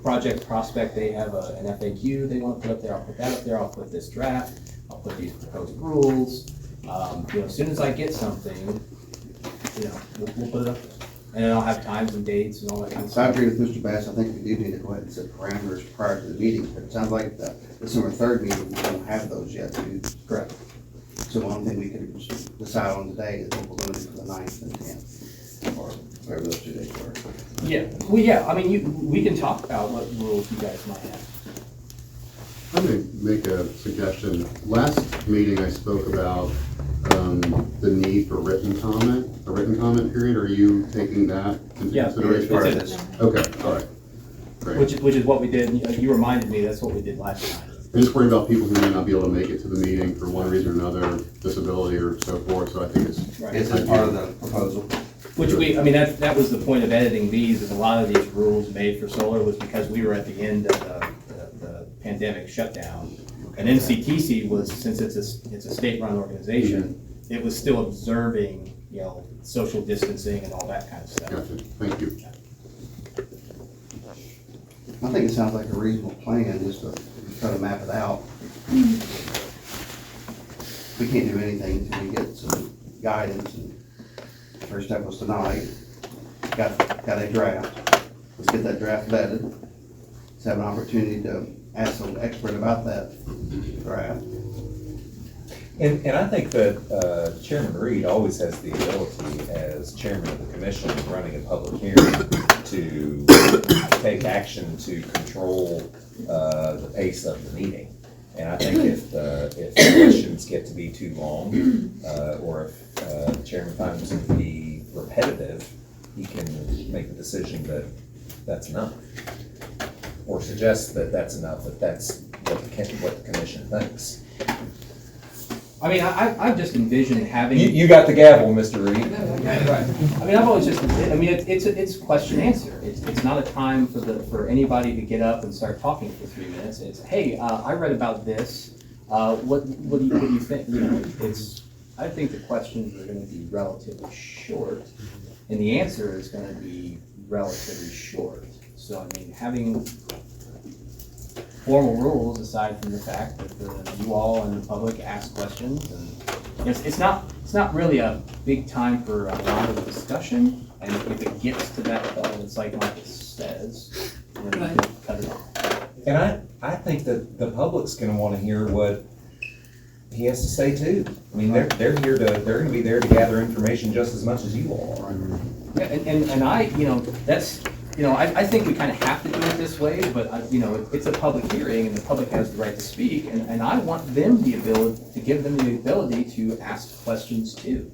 project prospect, they have an FAQ they want to put up there. I'll put that up there. I'll put this draft. I'll put these proposed rules. As soon as I get something, we'll put it up there. And then I'll have times and dates and all that kind of So I stuff. agree with Mr. Bass. I think we do need to go ahead and set parameters prior to the meeting, but it sounds like the December 3rd meeting, we don't have those yet. Correct. So one thing we can decide on today is what we're going to do for the 9th and 10th, or whatever those 2 days were. Yeah. Well, yeah. I mean, we can talk about what rules you guys might have. let me make a suggestion. Last meeting, I spoke about the need for written comment, a written comment period. Are you taking that into Yeah, consideration? it's in this. Okay, all right. Great. Which is what we did, you reminded me, that's what we did last time. I'm just worried about people who may not be able to make it to the meeting for one reason or another, disability or so forth, so I think it's. Is it part of the proposal? Which I mean, that was the point of editing these, is a lot of these rules made for solar was because we were at the end of the pandemic shutdown. And NCTC was, since it's a state-run organization, it was still observing, social distancing and all that kind of stuff. Gotcha, thank you. I think it sounds like a reasonable plan, just to try to map it out. We can't do anything until we get some guidance, and first step was tonight. Got a draft. Let's get that draft vetted. Let's have an opportunity to ask some expert about that draft. And I think that Chairman Reed always has the ability, as chairman of the commission, running a public hearing, to take action to control the pace of the meeting. And I think if the questions get to be too long, or if the chairman finds them to be repetitive, he can make the decision that that's enough, or suggest that that's enough, that that's what the commission thinks. I mean, I've just envisioned having. You got the gavel, Mr. Reed. Right. I mean, I've always it's question answer. It's not a time for anybody to get up and start talking for 3 minutes. It's, hey, I read about this. What do you think? I think the questions are going to be relatively short, and the answer is going to be relatively short. So I mean, having formal rules, aside from the fact that you all and the public ask questions, and it's not really a big time for a lot of discussion. And if it gets to that point, it's like Marcus says, then you can cut it off. And I think that the public's gonna wanna hear what he has to say too. I mean, they're gonna be there to gather information just as much as you all are. Yeah, and I, that's, I think we kind of have to do it this way, but, it's a public hearing and the public has the right to speak, and I want them to give them the ability to ask questions too.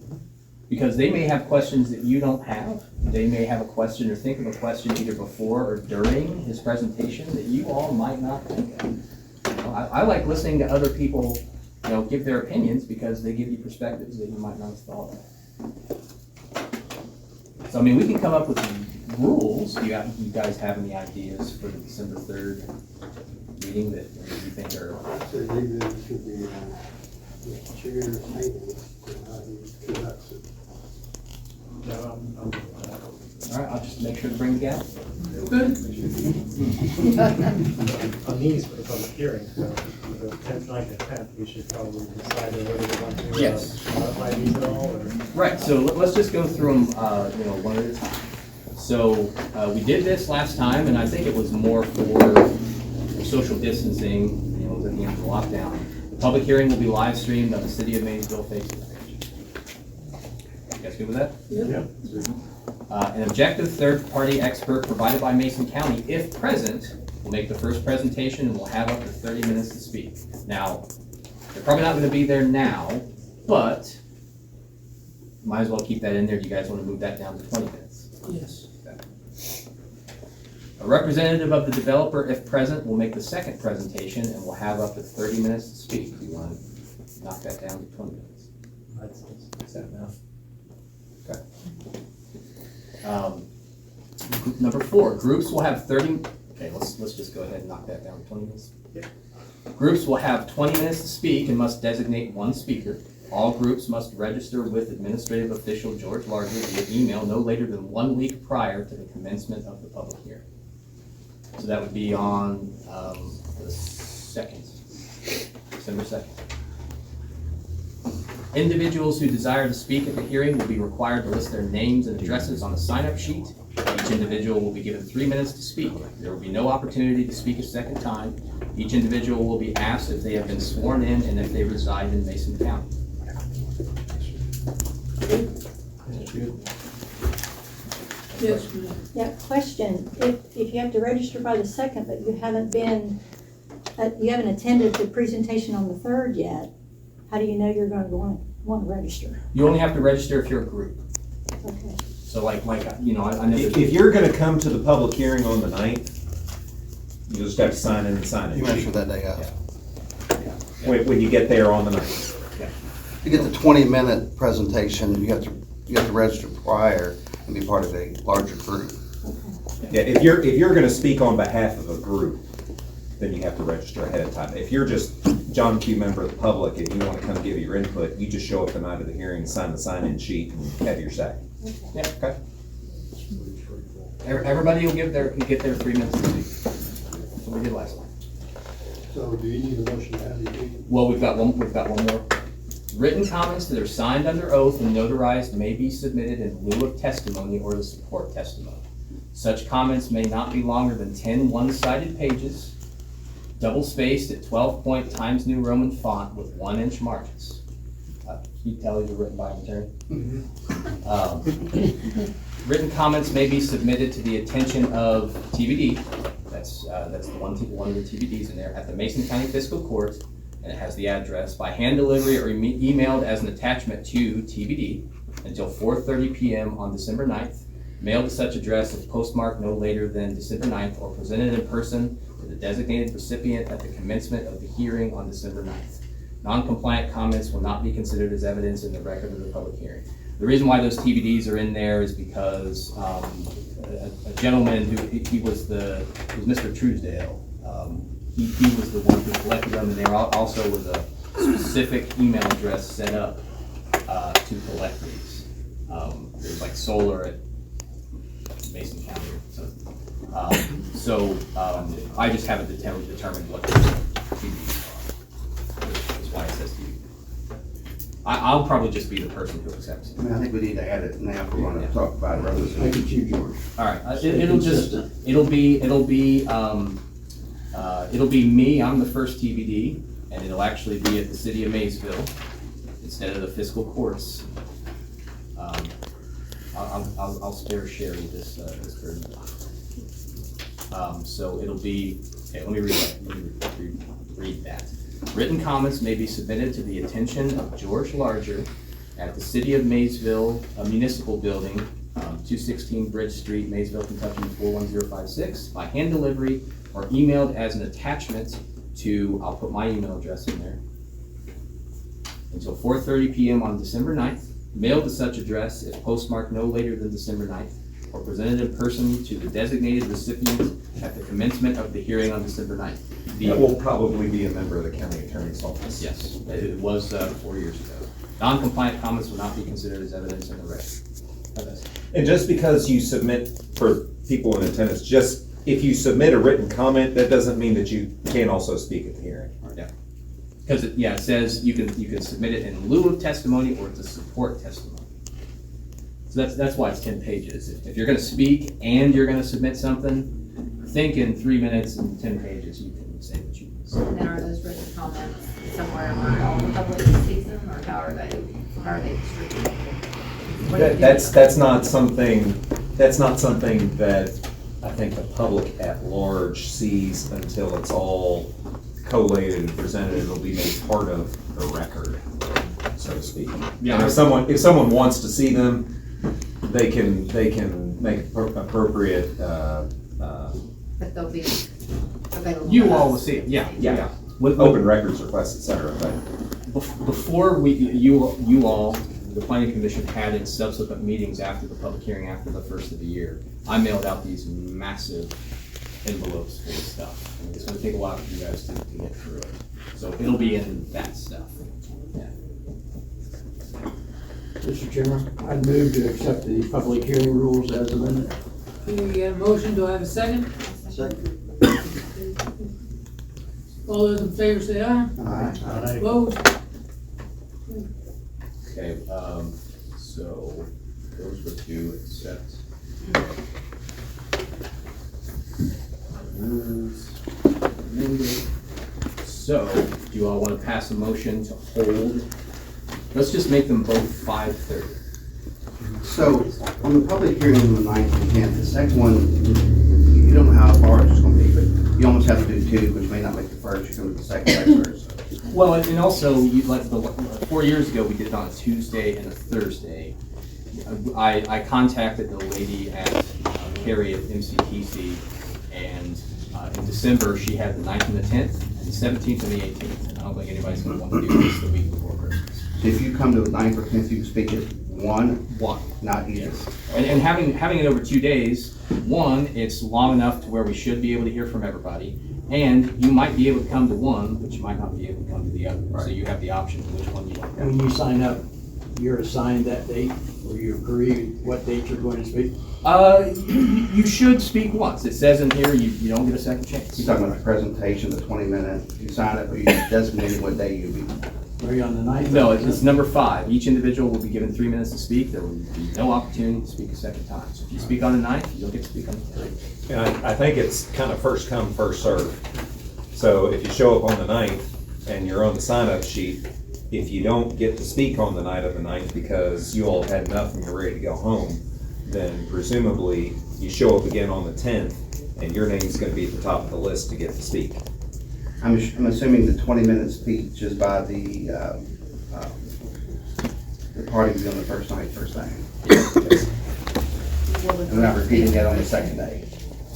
Because they may have questions that you don't have. They may have a question or think of a question either before or during his presentation that you all might not think of. I like listening to other people, give their opinions, because they give you perspectives that you might not have thought of. So, I mean, we can come up with rules. You guys have any ideas for the December 3rd meeting that you think are? So maybe there should be the chair maintenance and how he conducts it. All right, I'll just make sure to bring the gavel. Good. On these for the public hearing, so the 10th, 9th, and 10th, we should probably decide whether we want to Yes. modify these at all, or? Right, so let's just go through them, one at a time. So we did this last time, and I think it was more for social distancing, it was at the end of the lockdown. The public hearing will be live streamed on the City of Maysville Facebook page. You guys good with that? Yeah. An objective third-party expert provided by Mason County, if present, will make the first presentation and will have up to 30 minutes to speak. Now, they're probably not going to be there now, but might as well keep that in there. Do you guys want to move that down to 20 minutes? Yes. A representative of the developer, if present, will make the second presentation and will have up to 30 minutes to speak. Do you want to knock that down to 20 minutes? Is that enough? Okay. Number 4, groups will have 30. Okay, let's just go ahead and knock that down to 20 minutes. Yeah. Groups will have 20 minutes to speak and must designate one speaker. All groups must register with administrative official George Larger via email no later than 1 week prior to the commencement of the public hearing. So that would be on the 2nd, December 2nd. Individuals who desire to speak at the hearing will be required to list their names and addresses on a sign-up sheet. Each individual will be given 3 minutes to speak. There will be no opportunity to speak a second time. Each individual will be asked if they have been sworn in and if they reside in Mason County. Yes, ma'am. Yeah, question, if you have to register by the 2nd, but you haven't been you haven't attended the presentation on the 3rd yet, how do you know you're gonna want to register? You only have to register if you're a group. Okay. So like, you know, I never. If you're gonna come to the public hearing on the 9th, you just have to sign in and sign in. You make sure that day out. When you get there on the 9th. You get the 20-minute presentation, you have to register prior and be part of a larger group. Yeah, if you're gonna speak on behalf of a group, then you have to register ahead of time. If you're just John Q. member of the public and you wanna come give your input, you just show up the night of the hearing, sign the sign-in sheet, and have your say. Yeah, okay. Everybody will get their 3 minutes to speak. That's what we did last time. So do you need a motion to have these meetings? Well, we've got one more. Written comments that are signed under oath and notarized may be submitted in lieu of testimony or to support testimony. Such comments may not be longer than 10 one-sided pages, double-spaced at 12-point Times New Roman font with 1-inch margins. Can you tell you're written by an attorney? Written comments may be submitted to the attention of TBD. That's the one of the TBDs in there at the Mason County Fiscal Court, and it has the address by hand delivery or emailed as an attachment to TBD until 4:30 p.m. on December 9th. Mailed to such address if postmarked no later than December 9th, or presented in person to the designated recipient at the commencement of the hearing on December 9th. Non-compliant comments will not be considered as evidence in the record of the public hearing. The reason why those TBDs are in there is because a gentleman who was Mr. Truesdale. He was the one who collected them, and there also was a specific email address set up to collect these. There's like solar at Mason County. So I just haven't determined what the TBDs are. That's why it says TBD. I'll probably just be the person who accepts it. I mean, I think we need to add it now if we're going to talk about it rather than. Thank you, George. All right, it'll be me. I'm the first TBD, and it'll actually be at the city of Maysville instead of the fiscal courts. I'll spare Sherry this burden. So it'll be, okay, let me read that. Written comments may be submitted to the attention of George Larger at the City of Maysville Municipal Building, 216 Bridge Street, Maysville, Kentucky 41056, by hand delivery or emailed as an attachment to, I'll put my email address in there, until 4:30 p.m. on December 9th, mailed to such address if postmarked no later than December 9th, or presented in person to the designated recipient at the commencement of the hearing on December 9th. That will probably be a member of the county attorney's office. Yes, it was 4 years ago. Non-compliant comments will not be considered as evidence in the record. And just because you submit, for people in attendance, just if you submit a written comment, that doesn't mean that you can't also speak at the hearing. Yeah, because it says you can submit it in lieu of testimony or to support testimony. So that's why it's 10 pages. If you're going to speak and you're going to submit something, think in 3 minutes and 10 pages you can say what you can say. And then are those written comments somewhere where all the public sees them, or how are they distributed? That's not something that I think the public at large sees until it's all collated and presented. It'll be made part of the record, so to speak. Yeah. And if someone wants to see them, they can make appropriate. But they'll be available. You all will see it. Yeah. With open records requests, et cetera. But before you all, the planning commission had its subsequent meetings after the public hearing, after the first of the year, I mailed out these massive envelopes full of stuff. And it's going to take a while for you guys to get through it. So it'll be in that stuff. Yeah. Mr. Chairman, I move to accept the public hearing rules as amended. Okay, we got a motion, do I have a second? Second. All those in favor say aye. Aye. Opposed? Okay, so those were to accept. So, do you all want to pass a motion to hold? Let's just make them both 5:30. So, on the public hearing on the 9th and 10th, the second one, you don't know how far it's going to be, but you almost have to do two, which may not make the first. second, vice versa. Well, and also, you, like, 4 years ago, we did it on a Tuesday and a Thursday. I contacted the lady at Carrie at MCTC, and in December, she had the 9th and the 10th, and the 17th and the 18th. And I don't think anybody's gonna want to do this the week before Christmas. So if you come to the 9th or 10th, you can speak at one, One. not either. Yes. And having it over 2 days, one, it's long enough to where we should be able to hear from everybody. And you might be able to come to one, but you might not be able to come to the other. So you have the option of which one you want to go. When you sign up, you're assigned that date, or you agree what date you're going to speak? You should speak once. It says in here, you don't get a second chance. You're talking about the presentation, the 20-minute, you sign up, or you designate what day you'll be. Are you on the 9th? No, it's number 5. Each individual will be given 3 minutes to speak. There will be no opportunity to speak a second time. So if you speak on the 9th, you'll get to speak on the 3rd. And I think it's kind of first come, first served. So if you show up on the 9th and you're on the sign-up sheet, if you don't get to speak on the night of the 9th because you all had enough and you're ready to go home, then presumably you show up again on the 10th and your name's going to be at the top of the list to get to speak. I'm assuming the 20-minute speech is by the party who's on the first night, first thing. And we're not repeating it on the second day.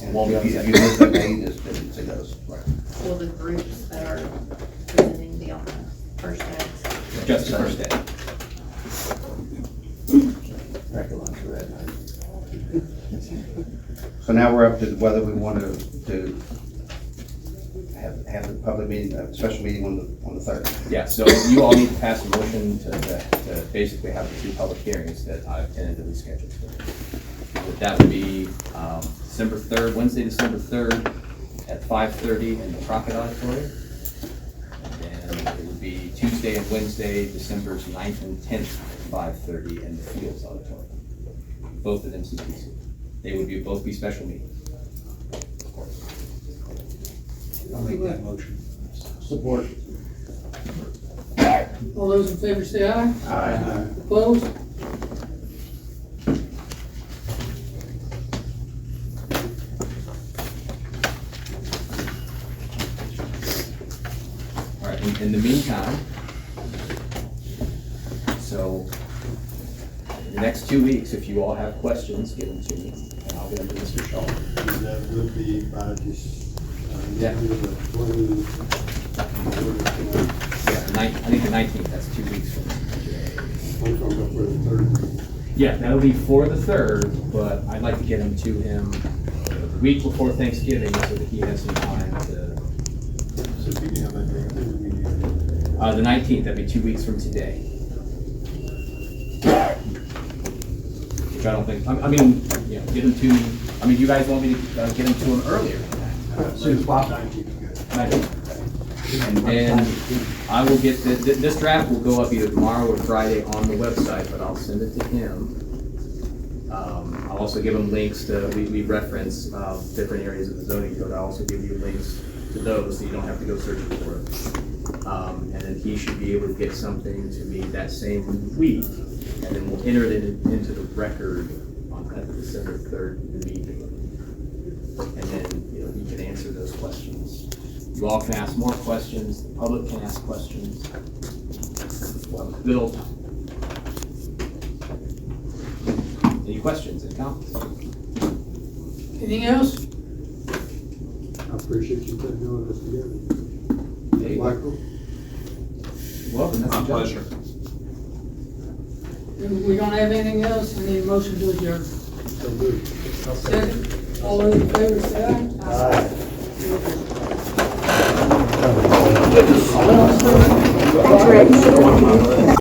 And if you miss that day, you just didn't see those. Right. Will the groups that are presenting be on the first day? Just the first day. So now we're up to whether we want to have a public meeting, a special meeting on the 3rd. Yeah, so you all need to pass a motion to basically have the 2 public hearings that I've tentatively scheduled for. That would be December 3rd, Wednesday, December 3rd at 5:30 in the Crockett Auditorium. And then it would be Tuesday and Wednesday, December's 9th and 10th at 5:30 in the Fields Auditorium. Both at MCTC. They would both be special meetings. I'll make that motion. Support. All those in favor say aye. Aye. Opposed? All right, in the meantime, so in the next 2 weeks, if you all have questions, give them to me, and I'll get them to Mr. Shaw. That would be by just, Yeah. the 20. Yeah, I think the 19th, that's 2 weeks from today. I'm talking about for the 3rd. Yeah, that'll be for the 3rd, but I'd like to get them to him the week before Thanksgiving so that he has some time to. So if you can have that day, I think we need. The 19th, that'd be 2 weeks from today. Which I don't think, I mean, you know, get them to me. I mean, you guys want me to get them to him earlier? Soon as possible. 19th is good. 19th. And I will get, this draft will go up either tomorrow or Friday on the website, but I'll send it to him. I'll also give him links to, we reference different areas of the zoning code. I'll also give you links to those so you don't have to go searching for it. And then he should be able to get something to me that same week, and then we'll enter it into the record on the December 3rd meeting. And then, you know, he can answer those questions. You all can ask more questions, the public can ask questions. We'll have a good old time. Any questions, any comments? Anything else? I appreciate you putting all this together. Hey, Michael? welcome, that's My a pleasure. We don't have anything else, I need a motion to adjourn. So good. Second, all those in favor say aye. That's right.